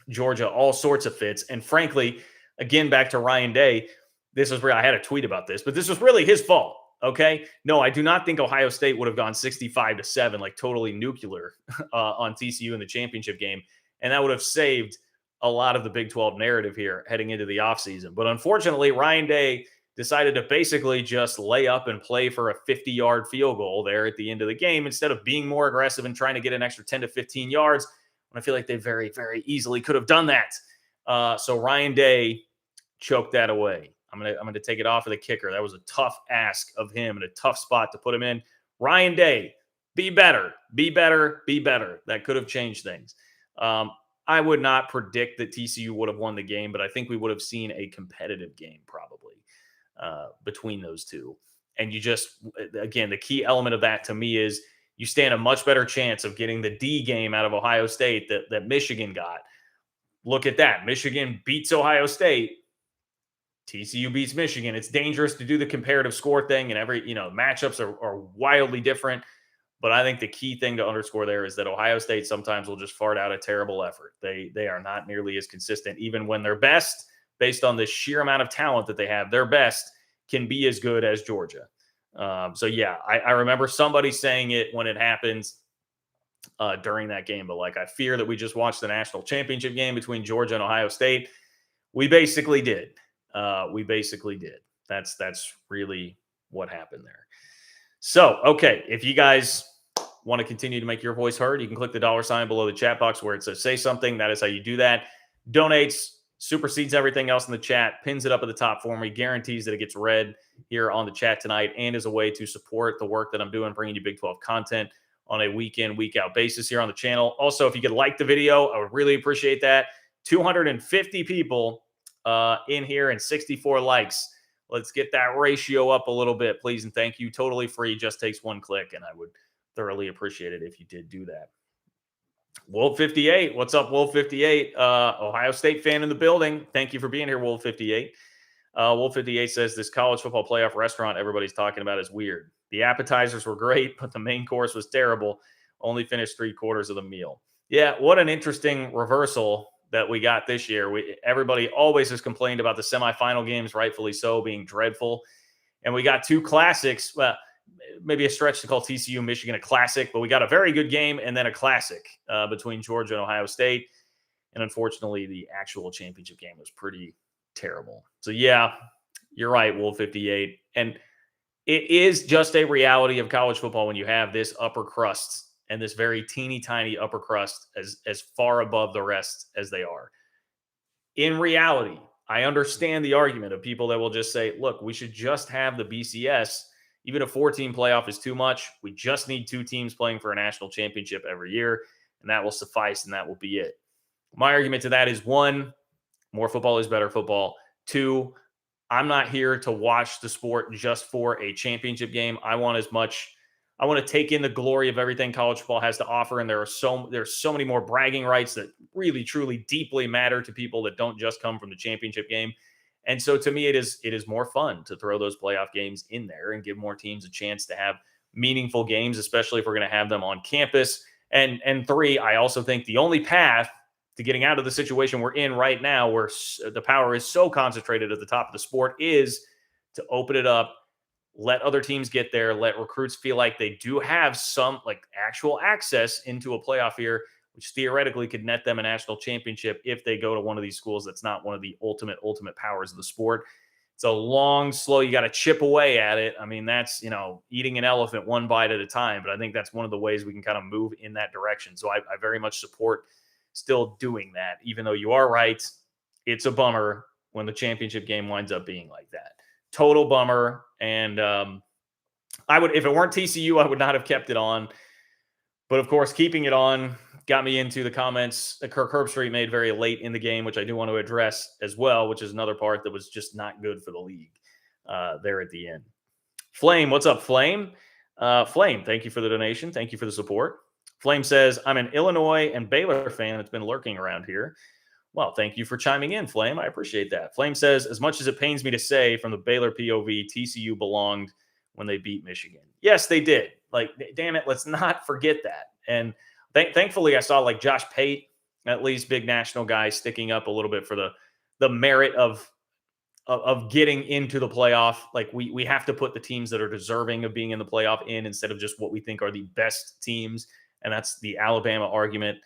Georgia all sorts of fits. And frankly, again, back to Ryan Day, this was where I had a tweet about this, but this was really his fault. Okay. No, I do not think Ohio State would have gone 65-7, like totally nuclear on TCU in the championship game. And that would have saved a lot of the Big 12 narrative here heading into the offseason. But unfortunately, Ryan Day decided to basically just lay up and play for a 50-yard field goal there at the end of the game instead of being more aggressive and trying to get an extra 10 to 15 yards. And I feel like they very, very easily could have done that. So Ryan Day choked that away. I'm gonna take it off of the kicker. That was a tough ask of him and a tough spot to put him in. Ryan Day, be better, be better, be better. That could have changed things. I would not predict that TCU would have won the game, but I think we would have seen a competitive game probably between those two. And you just, again, the key element of that to me is you stand a much better chance of getting the D game out of Ohio State that Michigan got. Look at that. Michigan beats Ohio State. TCU beats Michigan. It's dangerous to do the comparative score thing, and every, matchups are wildly different. But I think the key thing to underscore there is that Ohio State sometimes will just fart out a terrible effort. They are not nearly as consistent, even when their best, based on the sheer amount of talent that they have, their best can be as good as Georgia. I remember somebody saying it when it happens during that game. But I fear that we just watched the national championship game between Georgia and Ohio State. We basically did. That's really what happened there. So, okay, if you guys want to continue to make your voice heard, you can click the $sign below the chat box where it says say something. That is how you do that. Donates, supersedes everything else in the chat, pins it up at the top for me, guarantees that it gets read here on the chat tonight, and is a way to support the work that I'm doing, bringing you Big 12 content on a week in, week out basis here on the channel. Also, if you could like the video, I would really appreciate that. 250 people in here and 64 likes. Let's get that ratio up a little bit, please, and thank you. Totally free, just takes one click, and I would thoroughly appreciate it if you did do that. Wolf58, what's up, Wolf58? Ohio State fan in the building. Thank you for being here, Wolf58. Wolf58 says this college football playoff restaurant everybody's talking about is weird. The appetizers were great, but the main course was terrible. Only finished 3/4 of the meal. Yeah, what an interesting reversal that we got this year. Everybody always has complained about the semifinal games, rightfully so, being dreadful. And we got two classics. Well, maybe a stretch to call TCU Michigan a classic, but we got a very good game and then a classic between Georgia and Ohio State. And unfortunately, the actual championship game was pretty terrible. So yeah, you're right, Wolf58. And it is just a reality of college football when you have this upper crust and this very teeny tiny upper crust as far above the rest as they are. In reality, I understand the argument of people that will just say, look, we should just have the BCS. Even a 4-team playoff is too much. We just need 2 teams playing for a national championship every year, and that will suffice, and that will be it. My argument to that is, 1, more football is better football. 2, I'm not here to watch the sport just for a championship game. I want to take in the glory of everything college football has to offer, and there's so many more bragging rights that really, truly, deeply matter to people that don't just come from the championship game. And so to me, it is more fun to throw those playoff games in there and give more teams a chance to have meaningful games, especially if we're going to have them on campus. And 3, I also think the only path to getting out of the situation we're in right now, where the power is so concentrated at the top of the sport, is to open it up, let other teams get there, let recruits feel like they do have some actual access into a playoff here, which theoretically could net them a national championship if they go to one of these schools that's not one of the ultimate powers of the sport. It's a long, slow, you got to chip away at it. I mean, that's, eating an elephant one bite at a time, but I think that's one of the ways we can kind of move in that direction. So I very much support still doing that, even though you are right. It's a bummer when the championship game winds up being like that. Total bummer. And if it weren't TCU, I would not have kept it on. But of course, keeping it on got me into the comments that Kirk Herbstreit made very late in the game, which I do want to address as well, which is another part that was just not good for the league there at the end. Flame, what's up, Flame? Flame, thank you for the donation. Thank you for the support. Flame says, I'm an Illinois and Baylor fan that's been lurking around here. Well, thank you for chiming in, Flame. I appreciate that. Flame says, as much as it pains me to say from the Baylor POV, TCU belonged when they beat Michigan. Yes, they did. Damn it, let's not forget that. And thankfully, I saw Josh Pate, at least big national guy, sticking up a little bit for the merit of getting into the playoff. We have to put the teams that are deserving of being in the playoff in, instead of just what we think are the best teams. And that's the Alabama argument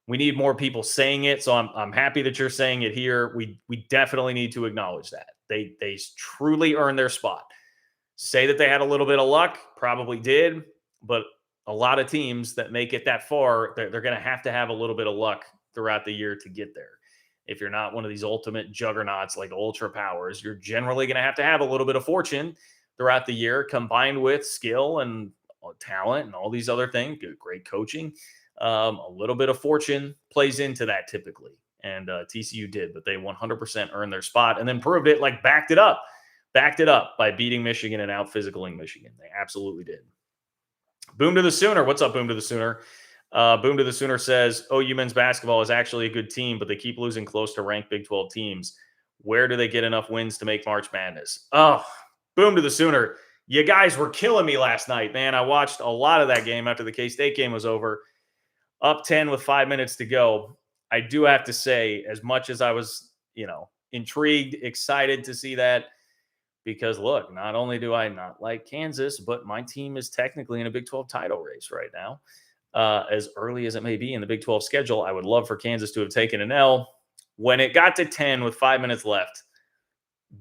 We need more people saying it. So I'm happy that you're saying it here. We definitely need to acknowledge that. They truly earned their spot. Say that they had a little bit of luck, probably did, but a lot of teams that make it that far, they're going to have a little bit of luck throughout the year to get there. If you're not one of these ultimate juggernauts like Ultra Powers, you're generally going to have a little bit of fortune throughout the year combined with skill and talent and all these other things, great coaching. A little bit of fortune plays into that typically. And TCU did, but they 100% earned their spot and then proved it, like backed it up by beating Michigan and out physicaling Michigan. They absolutely did. Boom to the Sooner. What's up, Boom to the Sooner? Boom to the Sooner says, OU men's basketball is actually a good team, but they keep losing close to ranked Big 12 teams. Where do they get enough wins to make March Madness? Oh, Boom to the Sooner. You guys were killing me last night, man. I watched a lot of that game after the K-State game was over. Up 10 with 5 minutes to go. I do have to say, as much as I was, intrigued, excited to see that, because look, not only do I not like Kansas, but my team is technically in a Big 12 title race right now. As early as it may be in the Big 12 schedule, I would love for Kansas to have taken an L. When it got to 10 with 5 minutes left,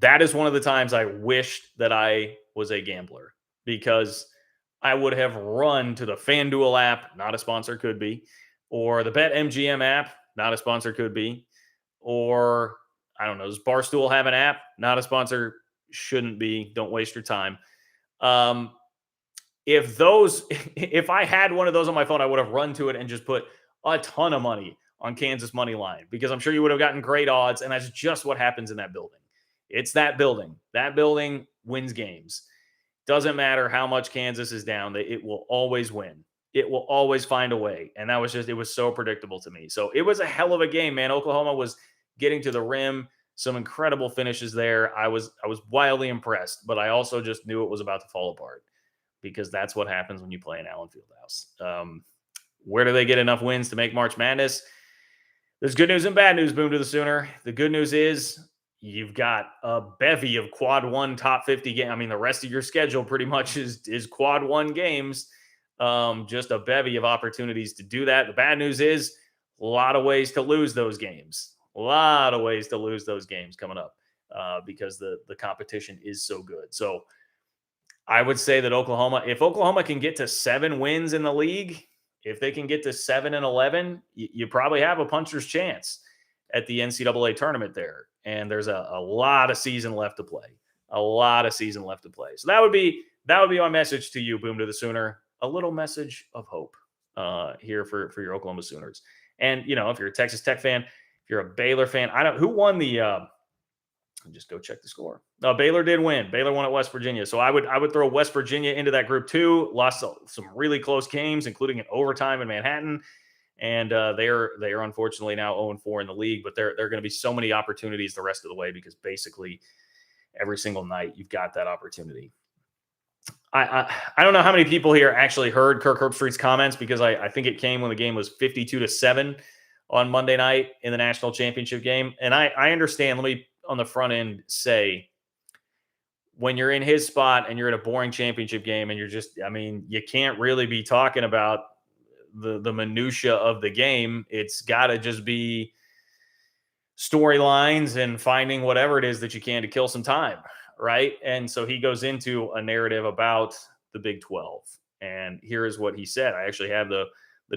that is one of the times I wished that I was a gambler, because I would have run to the FanDuel app, not a sponsor, could be, or the BetMGM app, not a sponsor, could be, or I don't know, does Barstool have an app? Not a sponsor, shouldn't be. Don't waste your time. If I had one of those on my phone, I would have run to it and just put a ton of money on Kansas money line, because I'm sure you would have gotten great odds. And that's just what happens in that building. It's that building. That building wins games. Doesn't matter how much Kansas is down. It will always win. It will always find a way. And that was it was so predictable to me. So it was a hell of a game, man. Oklahoma was getting to the rim. Some incredible finishes there. I was wildly impressed, but I also just knew it was about to fall apart, because that's what happens when you play in Allen Fieldhouse. Where do they get enough wins to make March Madness? There's good news and bad news, Boom to the Sooner. The good news is you've got a bevy of quad one top 50 games. I mean, the rest of your schedule pretty much is quad one games. Just a bevy of opportunities to do that. The bad news is a lot of ways to lose those games. A lot of ways to lose those games coming up, because the competition is so good. So I would say that if Oklahoma can get to 7 wins in the league, if they can get to 7-11, you probably have a puncher's chance at the NCAA tournament there. And there's a lot of season left to play. So that would be my message to you, Boom to the Sooner. A little message of hope here for your Oklahoma Sooners. And, if you're a Texas Tech fan, if you're a Baylor fan, who won the just go check the score. Baylor did win. Baylor won at West Virginia. So I would throw West Virginia into that group too. Lost some really close games, including an overtime in Manhattan. And they are unfortunately now 0-4 in the league, but there are going to be so many opportunities the rest of the way, because basically every single night you've got that opportunity. I don't know how many people here actually heard Kirk Herbstreit's comments, because I think it came when the game was 52-7 on Monday night in the national championship game. And I understand. Let me on the front end say, when you're in his spot and you're in a boring championship game and you can't really be talking about the minutia of the game. It's got to just be storylines and finding whatever it is that you can to kill some time, right? And so he goes into a narrative about the Big 12. And here is what he said. I actually have the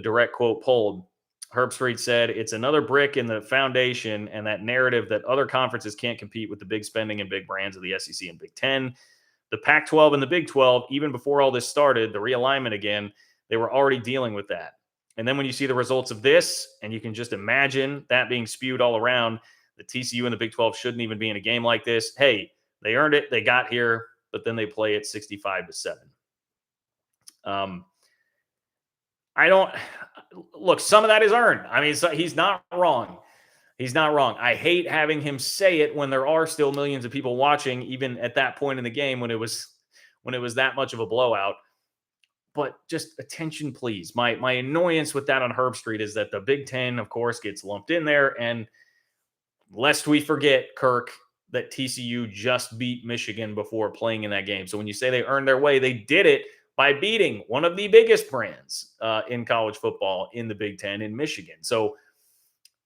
direct quote pulled. Herbstreit said, "It's another brick in the foundation and that narrative that other conferences can't compete with the big spending and big brands of the SEC and Big 10. The Pac-12 and the Big 12, even before all this started, the realignment again, they were already dealing with that. And then when you see the results of this, and you can just imagine that being spewed all around, the TCU and the Big 12 shouldn't even be in a game like this. Hey, they earned it. They got here, but then they play it 65-7. Look, some of that is earned. I mean, he's not wrong. He's not wrong. I hate having him say it when there are still millions of people watching, even at that point in the game when it was that much of a blowout. But just attention, please. My annoyance with that on Herbstreit is that the Big Ten, of course, gets lumped in there. And lest we forget, Kirk, that TCU just beat Michigan before playing in that game. So when you say they earned their way, they did it by beating one of the biggest brands in college football in the Big Ten in Michigan. So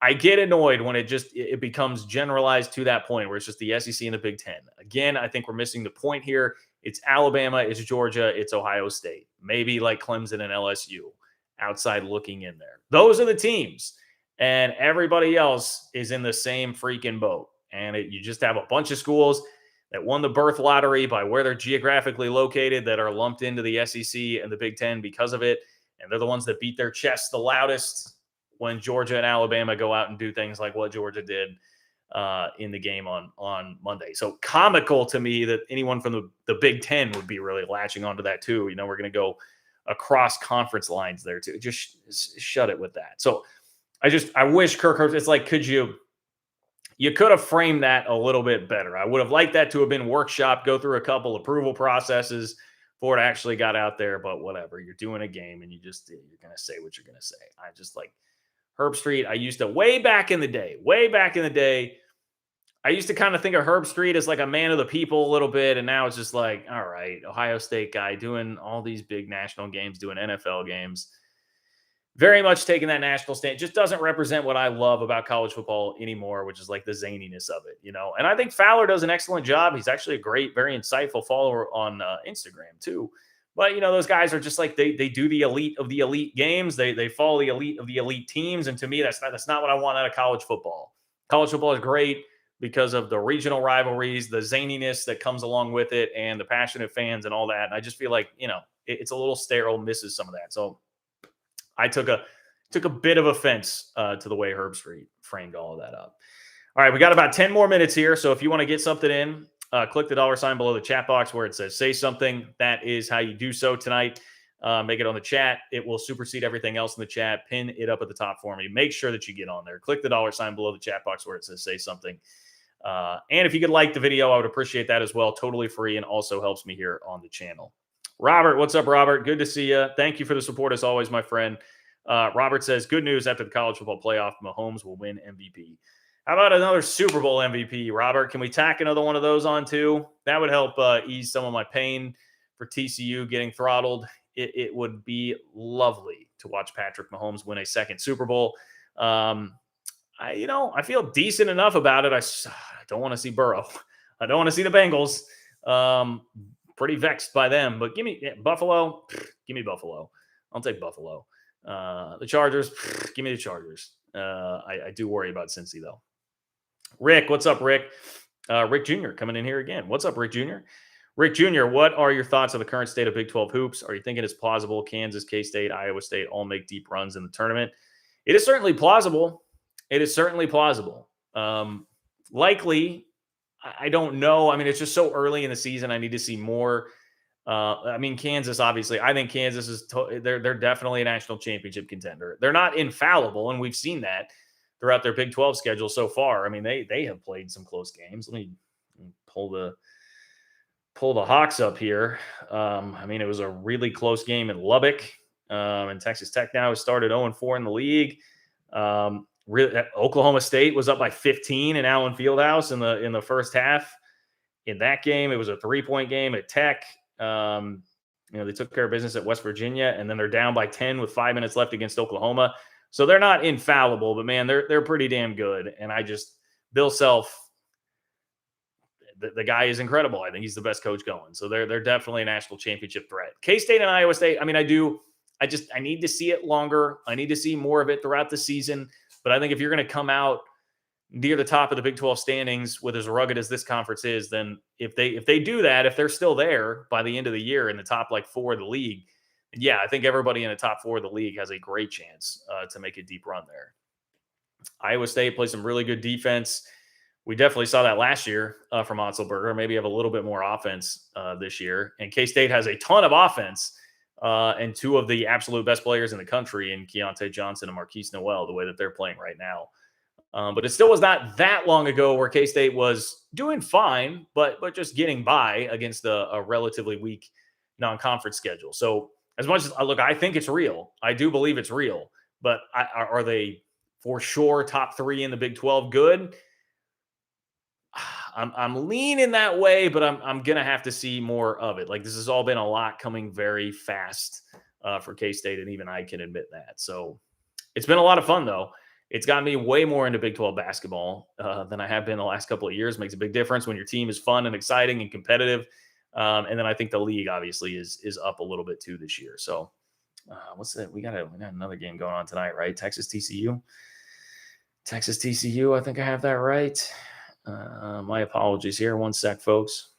I get annoyed when it becomes generalized to that point where it's just the SEC and the Big Ten. Again, I think we're missing the point here. It's Alabama, it's Georgia, it's Ohio State, maybe like Clemson and LSU outside looking in there. Those are the teams, and everybody else is in the same freaking boat. And you just have a bunch of schools that won the birth lottery by where they're geographically located that are lumped into the SEC and the Big Ten because of it. And they're the ones that beat their chests the loudest when Georgia and Alabama go out and do things like what Georgia did in the game on Monday. So comical to me that anyone from the Big Ten would be really latching onto that too. You know, we're going to go across conference lines there too. Just shut it with that. So I wish Kirk Herbstreit, it's like, you could have framed that a little bit better. I would have liked that to have been workshopped, go through a couple approval processes before it actually got out there, but whatever. You're doing a game and you're going to say what you're going to say. I just like Herbstreit. I used to way back in the day, I used to kind of think of Herbstreit as like a man of the people a little bit. And now it's just like, all right, Ohio State guy doing all these big national games, doing NFL games. Very much taking that national stand. Just doesn't represent what I love about college football anymore, which is like the zaniness of it, you know? And I think Fowler does an excellent job. He's actually a great, very insightful follower on Instagram too. But, you know, those guys are just like, they do the elite of the elite games. They follow the elite of the elite teams. And to me, that's not what I want out of college football. College football is great because of the regional rivalries, the zaniness that comes along with it, and the passionate fans and all that. And I just feel like, you know, it's a little sterile, misses some of that. So I took a bit of offense to the way Herbstreit framed all of that up. All right, we got about 10 more minutes here. So if you want to get something in, click the $ below the chat box where it says say something. That is how you do so tonight. Make it on the chat. It will supersede everything else in the chat. Pin it up at the top for me. Make sure that you get on there. Click the $ below the chat box where it says say something. And if you could like the video, I would appreciate that as well. Totally free and also helps me here on the channel. Robert, what's up, Robert? Good to see you. Thank you for the support as always, my friend. Robert says, good news after the college football playoff. Mahomes will win MVP. How about another Super Bowl MVP, Robert? Can we tack another one of those on too? That would help ease some of my pain for TCU getting throttled. It would be lovely to watch Patrick Mahomes win a second Super Bowl. I feel decent enough about it. I don't want to see Burrow. I don't want to see the Bengals. Pretty vexed by them, but give me Buffalo. Give me Buffalo. I'll take Buffalo. The Chargers. Give me the Chargers. I do worry about Cincy though. Rick, what's up, Rick? Rick Jr. coming in here again. What's up, Rick Jr.? Rick Jr., what are your thoughts on the current state of Big 12 hoops? Are you thinking it's plausible Kansas, K-State, Iowa State all make deep runs in the tournament? It is certainly plausible. Likely, I don't know. I mean, it's just so early in the season. I need to see more. Kansas, obviously. I think Kansas is they're definitely a national championship contender. They're not infallible, and we've seen that throughout their Big 12 schedule so far. I mean, they have played some close games. Let me pull the Hawks up here. It was a really close game in Lubbock, and Texas Tech now has started 0-4 in the league. Oklahoma State was up by 15 in Allen Fieldhouse in the first half. In that game, it was a 3-point game at Tech. They took care of business at West Virginia, and then they're down by 10 with 5 minutes left against Oklahoma. So they're not infallible, but man, they're pretty damn good. And Bill Self, the guy is incredible. I think he's the best coach going. So they're definitely a national championship threat. K-State and Iowa State. I need to see it longer. I need to see more of it throughout the season. But I think if you're going to come out near the top of the Big 12 standings with as rugged as this conference is, then if they do that, if they're still there by the end of the year in the top 4 of the league, yeah, I think everybody in the top 4 of the league has a great chance to make a deep run there. Iowa State plays some really good defense. We definitely saw that last year from Otzelberger. Maybe have a little bit more offense this year. And K-State has a ton of offense and 2 of the absolute best players in the country in Keontae Johnson and Marquise Noel, the way that they're playing right now. But it still was not that long ago where K-State was doing fine, but just getting by against a relatively weak non-conference schedule. So as much as I think it's real. I do believe it's real. But are they for sure top 3 in the Big 12 good? I'm leaning that way, but I'm gonna have to see more of it. Like this has all been a lot coming very fast for K-State, and even I can admit that. So it's been a lot of fun though. It's gotten me way more into Big 12 basketball than I have been the last couple of years. Makes a big difference when your team is fun and exciting and competitive. And then I think the league obviously is up a little bit too this year. So what's that? We got another game going on tonight, right? Texas TCU. Texas TCU. I think I have that right. My apologies here. One sec, folks.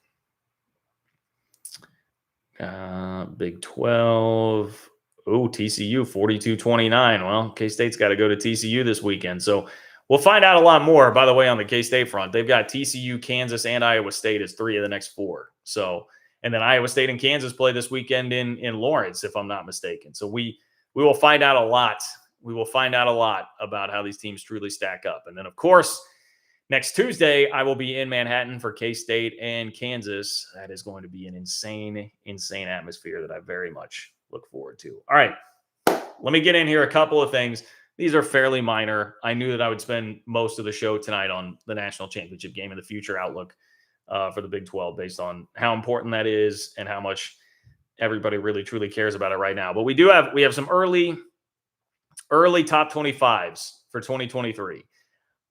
Big 12. Oh, TCU 42-29. Well, K-State's got to go to TCU this weekend. So we'll find out a lot more, by the way, on the K-State front. They've got TCU, Kansas, and Iowa State as 3 of the next 4. So, and then Iowa State and Kansas play this weekend in Lawrence, if I'm not mistaken. So we will find out a lot. We will find out a lot about how these teams truly stack up. And then, of course, next Tuesday, I will be in Manhattan for K-State and Kansas. That is going to be an insane, insane atmosphere that I very much look forward to. All right, let me get in here a couple of things. These are fairly minor. I knew that I would spend most of the show tonight on the national championship game and the future outlook for the Big 12 based on how important that is and how much everybody really truly cares about it right now. But we have some early top 25s for 2023.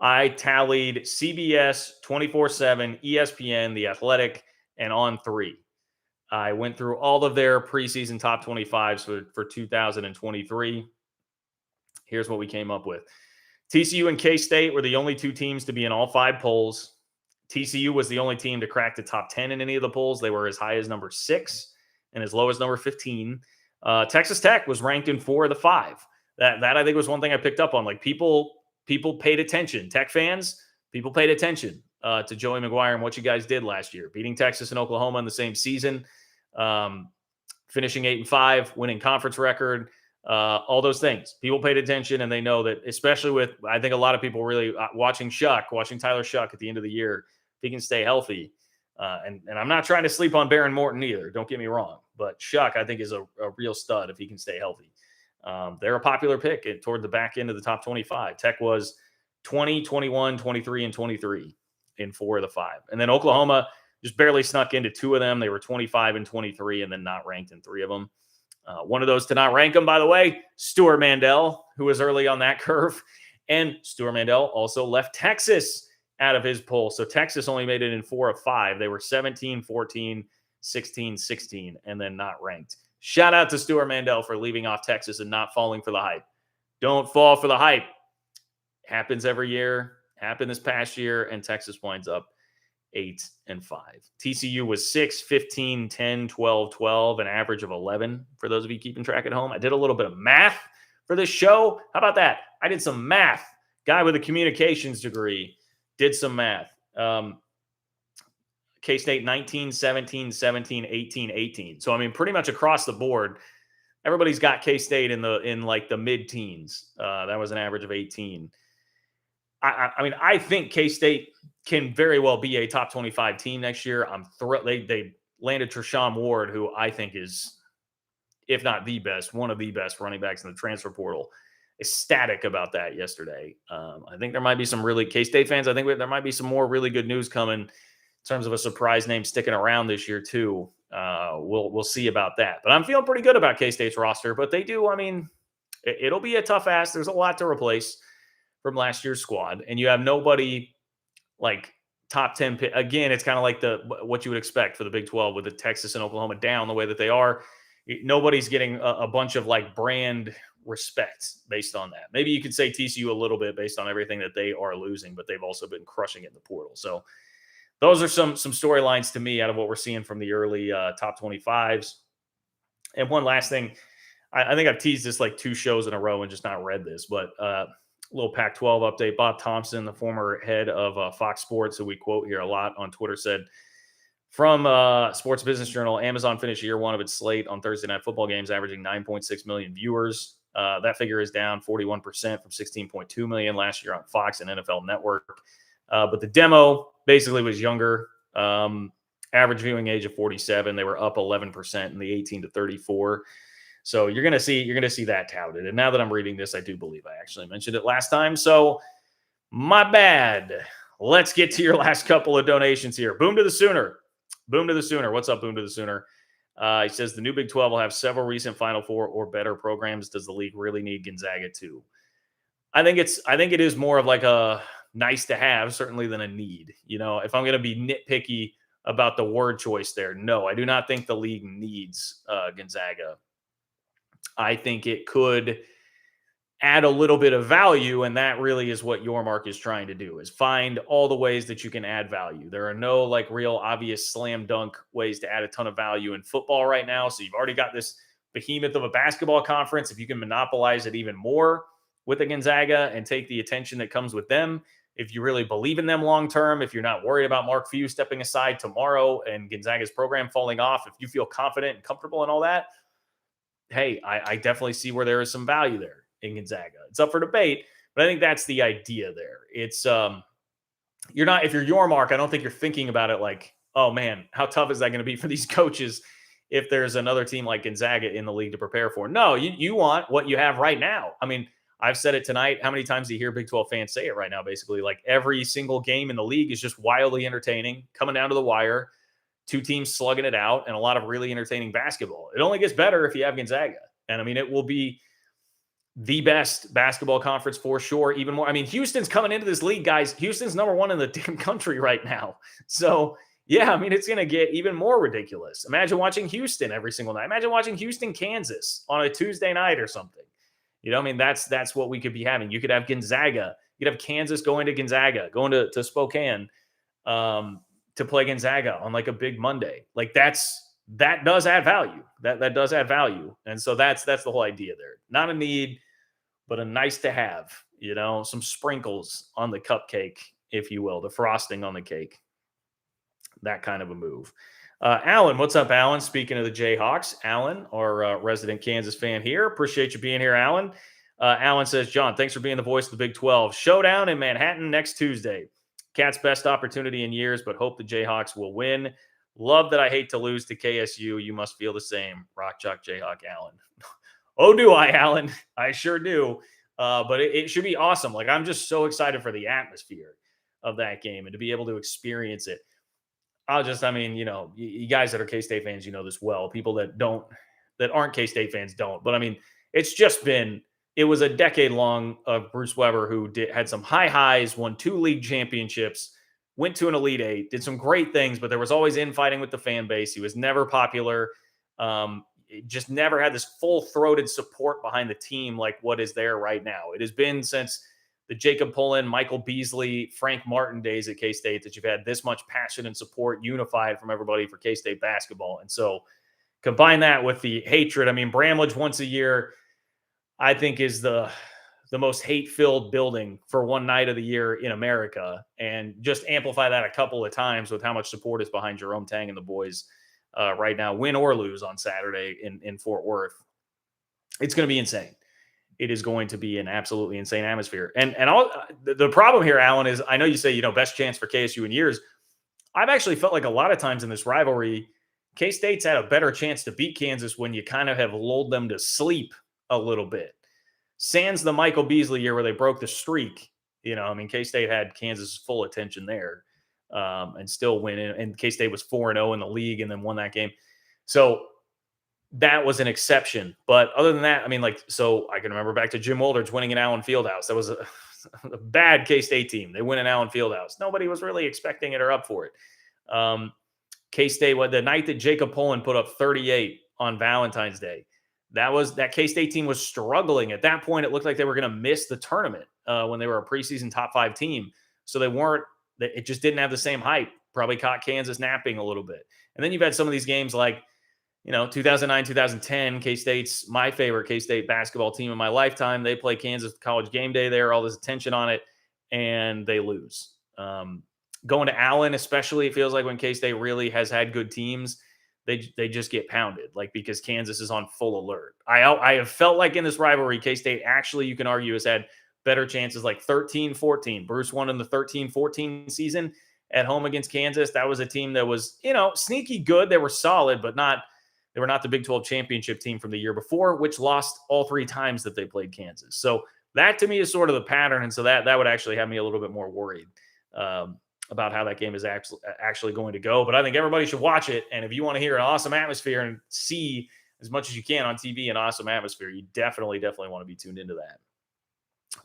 I tallied CBS, 24/7, ESPN, The Athletic, and On3. I went through all of their preseason top 25s for 2023. Here's what we came up with. TCU and K-State were the only 2 teams to be in all 5 polls. TCU was the only team to crack the top 10 in any of the polls. They were as high as number 6 and as low as number 15. Texas Tech was ranked in 4 of the 5. That I think was one thing I picked up on. Like people paid attention. Tech fans, people paid attention to Joey McGuire and what you guys did last year, beating Texas and Oklahoma in the same season, finishing 8-5, winning conference record, all those things. People paid attention, and they know that, especially with, I think a lot of people really watching Tyler Shuck at the end of the year, if he can stay healthy. And I'm not trying to sleep on Baron Morton either. Don't get me wrong, but Shuck I think is a real stud if he can stay healthy. They're a popular pick toward the back end of the top 25. Tech was 20, 21, 23, and 23 in 4 of the 5. And then Oklahoma just barely snuck into 2 of them. They were 25 and 23 and then not ranked in 3 of them. One of those to not rank them, by the way, Stuart Mandel, who was early on that curve. And Stuart Mandel also left Texas out of his poll. So Texas only made it in 4 of 5. They were 17, 14, 16, 16, and then not ranked. Shout out to Stuart Mandel for leaving off Texas and not falling for the hype. Don't fall for the hype. Happens every year. Happened this past year, and Texas winds up 8-5. TCU was 6, 15, 10, 12, 12, an average of 11 for those of you keeping track at home. I did a little bit of math for this show. How about that? I did some math. Guy with a communications degree did some math. K-State 19, 17, 17, 18, 18. So, I mean, pretty much across the board, everybody's got K-State in like the mid-teens. That was an average of 18. I mean, I think K-State can very well be a top 25 team next year. I'm thrilled. They landed Treshawn Ward, who I think is, if not the best, one of the best running backs in the transfer portal. Ecstatic about that yesterday. I think there might be some really K-State fans. I think there might be some more really good news coming in terms of a surprise name sticking around this year too. We'll see about that. But I'm feeling pretty good about K-State's roster. But they do, I mean, it'll be a tough ask. There's a lot to replace from last year's squad, and you have nobody like top 10 pick. Again, it's kind of like what you would expect for the Big 12 with the Texas and Oklahoma down the way that they are. Nobody's getting a bunch of like brand respect based on that. Maybe you could say TCU a little bit based on everything that they are losing, but they've also been crushing it in the portal. So those are some storylines to me out of what we're seeing from the early top 25s. And one last thing, I think I've teased this like 2 shows in a row and just not read this, but little Pac-12 update. Bob Thompson, the former head of Fox Sports, who we quote here a lot on Twitter, said from Sports Business Journal, Amazon finished year 1 of its slate on Thursday night football games, averaging 9.6 million viewers. That figure is down 41% from 16.2 million last year on Fox and NFL Network. But the demo basically was younger. Average viewing age of 47. They were up 11% in the 18 to 34. So you're gonna see that touted. And now that I'm reading this, I do believe I actually mentioned it last time. So my bad. let's get to your last couple of donations here. Boom to the Sooner. Boom to the Sooner. What's up, Boom to the Sooner? He says the new Big 12 will have several recent Final Four or better programs. Does the league really need Gonzaga too? I think it is more of like a nice to have, certainly, than a need. If I'm going to be nitpicky about the word choice there, no, I do not think the league needs Gonzaga. I think it could add a little bit of value, and that really is what your mark is trying to do, is find all the ways that you can add value. There are no like real obvious slam dunk ways to add a ton of value in football right now. So you've already got this behemoth of a basketball conference. If you can monopolize it even more with the Gonzaga and take the attention that comes with them, if you really believe in them long term, if you're not worried about Mark Few stepping aside tomorrow and Gonzaga's program falling off, if you feel confident and comfortable in all that, hey, I definitely see where there is some value there in Gonzaga. It's up for debate, but I think that's the idea there. It's you're not, if you're your mark, I don't think you're thinking about it like, oh man, how tough is that going to be for these coaches if there's another team like Gonzaga in the league to prepare for? No, you want what you have right now. I mean, I've said it tonight. How many times do you hear Big 12 fans say it right now? Basically, like every single game in the league is just wildly entertaining, coming down to the wire, two teams slugging it out, and a lot of really entertaining basketball. It only gets better if you have Gonzaga. And I mean, it will be the best basketball conference for sure. Even more. I mean, Houston's coming into this league, guys. Houston's number one in the damn country right now. So, yeah, I mean, it's going to get even more ridiculous. Imagine watching Houston every single night. Imagine watching Houston, Kansas on a Tuesday night or something. I mean, that's what we could be having. You could have Gonzaga. You could have Kansas going to Gonzaga, going to Spokane to play Gonzaga on like a big Monday. Like that does add value. That does add value. And so that's the whole idea there. Not a need, but a nice to have, some sprinkles on the cupcake, if you will, the frosting on the cake. That kind of a move. Alan, what's up, Alan? Speaking of the Jayhawks, Alan, our resident Kansas fan here. Appreciate you being here, Alan. Alan says, John, thanks for being the voice of the Big 12. Showdown in Manhattan next Tuesday. Cat's best opportunity in years, but hope the Jayhawks will win. Love that I hate to lose to KSU. You must feel the same. Rock Chalk Jayhawk, Alan. Oh, do I, Alan? I sure do. But it should be awesome. Like, I'm just so excited for the atmosphere of that game and to be able to experience it. You guys that are K-State fans, you know this well. People that aren't K-State fans don't. But I mean, it was a decade long of Bruce Weber who had some high highs, won 2 league championships, went to an Elite Eight, did some great things, but there was always infighting with the fan base. He was never popular. Just never had this full-throated support behind the team like what is there right now. It has been since the Jacob Pullen, Michael Beasley, Frank Martin days at K-State that you've had this much passion and support unified from everybody for K-State basketball. And so combine that with the hatred. I mean, Bramlage once a year, I think, is the most hate-filled building for one night of the year in America. And just amplify that a couple of times with how much support is behind Jerome Tang and the boys right now, win or lose on Saturday in Fort Worth. It's going to be insane. It is going to be an absolutely insane atmosphere. And the problem here, Alan, is I know you say, best chance for KSU in years. I've actually felt like a lot of times in this rivalry, K-State's had a better chance to beat Kansas when you kind of have lulled them to sleep a little bit. Sans the Michael Beasley year where they broke the streak, K-State had Kansas' full attention there and still winning. And K-State was 4-0 in the league and then won that game. So that was an exception. But other than that, so I can remember back to Jim Woldridge winning in Allen Fieldhouse. That was a bad K-State team. They win in Allen Fieldhouse. Nobody was really expecting it or up for it. K-State, the night that Jacob Pullen put up 38 on Valentine's Day, that K-State team was struggling. At that point, it looked like they were going to miss the tournament when they were a preseason top 5 team. So it just didn't have the same hype. Probably caught Kansas napping a little bit. And then you've had some of these games like, 2009, 2010, K-State's my favorite K-State basketball team in my lifetime. They play Kansas College game day there, all this attention on it, and they lose. Going to Allen, especially, it feels like when K-State really has had good teams, they just get pounded, because Kansas is on full alert. I have felt like in this rivalry, K-State actually, you can argue, has had better chances, like 13-14. Bruce won in the 13-14 season at home against Kansas. That was a team that was, sneaky good. They were solid, but they were not the Big 12 championship team from the year before, which lost all 3 times that they played Kansas. So that to me is sort of the pattern. And so that would actually have me a little bit more worried about how that game is actually going to go. But I think everybody should watch it. And if you want to hear an awesome atmosphere and see as much as you can on TV an awesome atmosphere, you definitely want to be tuned into that.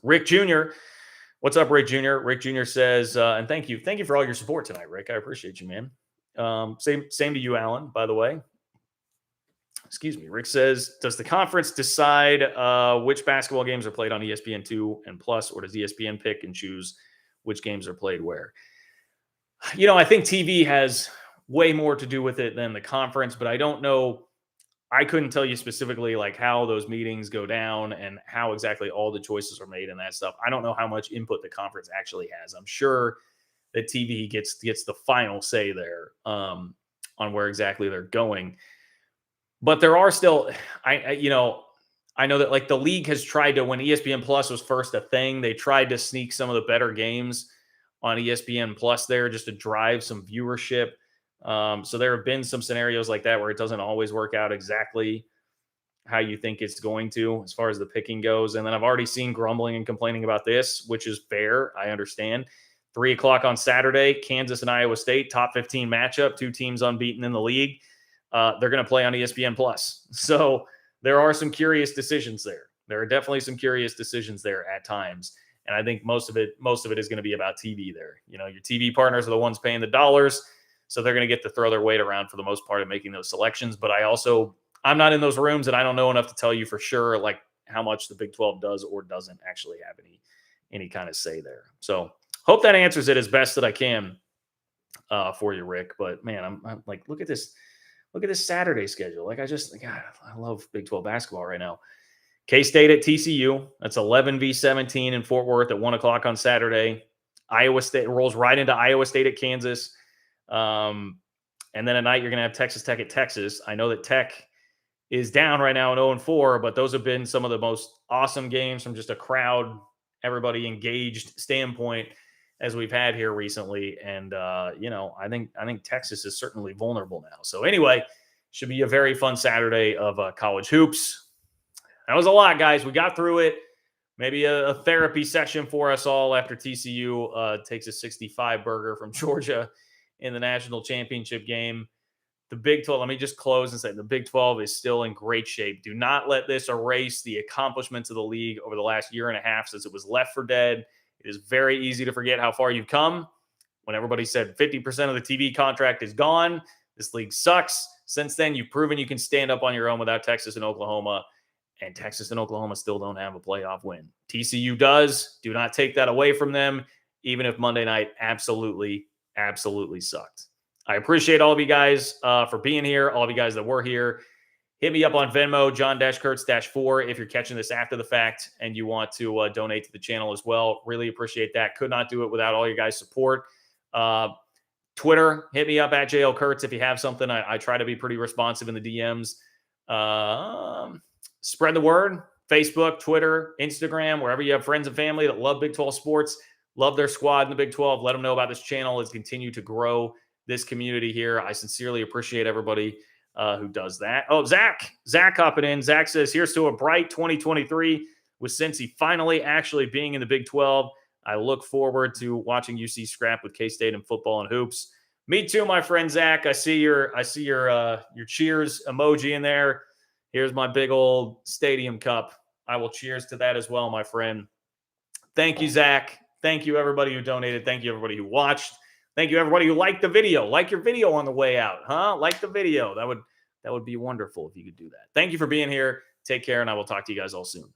Rick Jr. What's up, Rick Jr.? Rick Jr. says, and thank you for all your support tonight, Rick. I appreciate you, man. Same to you, Alan, by the way. Excuse me. Rick says, does the conference decide which basketball games are played on ESPN2 and Plus, or does ESPN pick and choose which games are played where? I think TV has way more to do with it than the conference, but I don't know. I couldn't tell you specifically like how those meetings go down and how exactly all the choices are made and that stuff. I don't know how much input the conference actually has. I'm sure that TV gets the final say there on where exactly they're going. But there are still, I know that like the league has tried to, when ESPN Plus was first a thing, they tried to sneak some of the better games on ESPN Plus there just to drive some viewership. So there have been some scenarios like that where it doesn't always work out exactly how you think it's going to as far as the picking goes. And then I've already seen grumbling and complaining about this, which is fair. I understand. 3:00 on Saturday, Kansas and Iowa State, top 15 matchup, two teams unbeaten in the league. They're going to play on ESPN Plus. So there are some curious decisions there. There are definitely some curious decisions there at times. And I think most of it is going to be about TV there. Your TV partners are the ones paying the dollars. So they're going to get to throw their weight around for the most part in making those selections. But I'm not in those rooms, and I don't know enough to tell you for sure, like how much the Big 12 does or doesn't actually have any kind of say there. So hope that answers it as best that I can for you, Rick. But man, I'm like, look at this Saturday schedule. Like God, I love Big 12 basketball right now. K-State at TCU. That's 11-17 in Fort Worth at 1:00 on Saturday. Iowa State rolls right into Iowa State at Kansas. And then at night, you're going to have Texas Tech at Texas. I know that Tech is down right now at 0-4, but those have been some of the most awesome games from just a crowd, everybody engaged standpoint as we've had here recently. And, I think Texas is certainly vulnerable now. So anyway, should be a very fun Saturday of college hoops. That was a lot, guys. We got through it. Maybe a therapy session for us all after TCU takes a 65 burger from Georgia in the national championship game. The Big 12, let me just close and say the Big 12 is still in great shape. Do not let this erase the accomplishments of the league over the last year and a half since it was left for dead. It is very easy to forget how far you've come. When everybody said 50% of the TV contract is gone, this league sucks. Since then, you've proven you can stand up on your own without Texas and Oklahoma. And Texas and Oklahoma still don't have a playoff win. TCU does. Do not take that away from them, even if Monday night absolutely sucked. I appreciate all of you guys for being here, all of you guys that were here. Hit me up on Venmo, John-Kurtz-4, if you're catching this after the fact and you want to donate to the channel as well. Really appreciate that. Could not do it without all your guys' support. Twitter, hit me up at JL Kurtz if you have something. I try to be pretty responsive in the DMs. Spread the word. Facebook, Twitter, Instagram, wherever you have friends and family that love Big 12 sports, love their squad in the Big 12. Let them know about this channel. It's continue to grow this community here. I sincerely appreciate everybody who does that. Oh, Zach hopping in. Zach says, here's to a bright 2023 with Cincy finally actually being in the Big 12. I look forward to watching UC scrap with K-State in football and hoops. Me too, my friend Zach. I see your cheers emoji in there. Here's my big old stadium cup. I will cheers to that as well, my friend. Thank you, Zach. Thank you, everybody who donated. Thank you, everybody who watched. Thank you, everybody who liked the video. Like your video on the way out, huh? Like the video. That would be wonderful if you could do that. Thank you for being here. Take care, and I will talk to you guys all soon.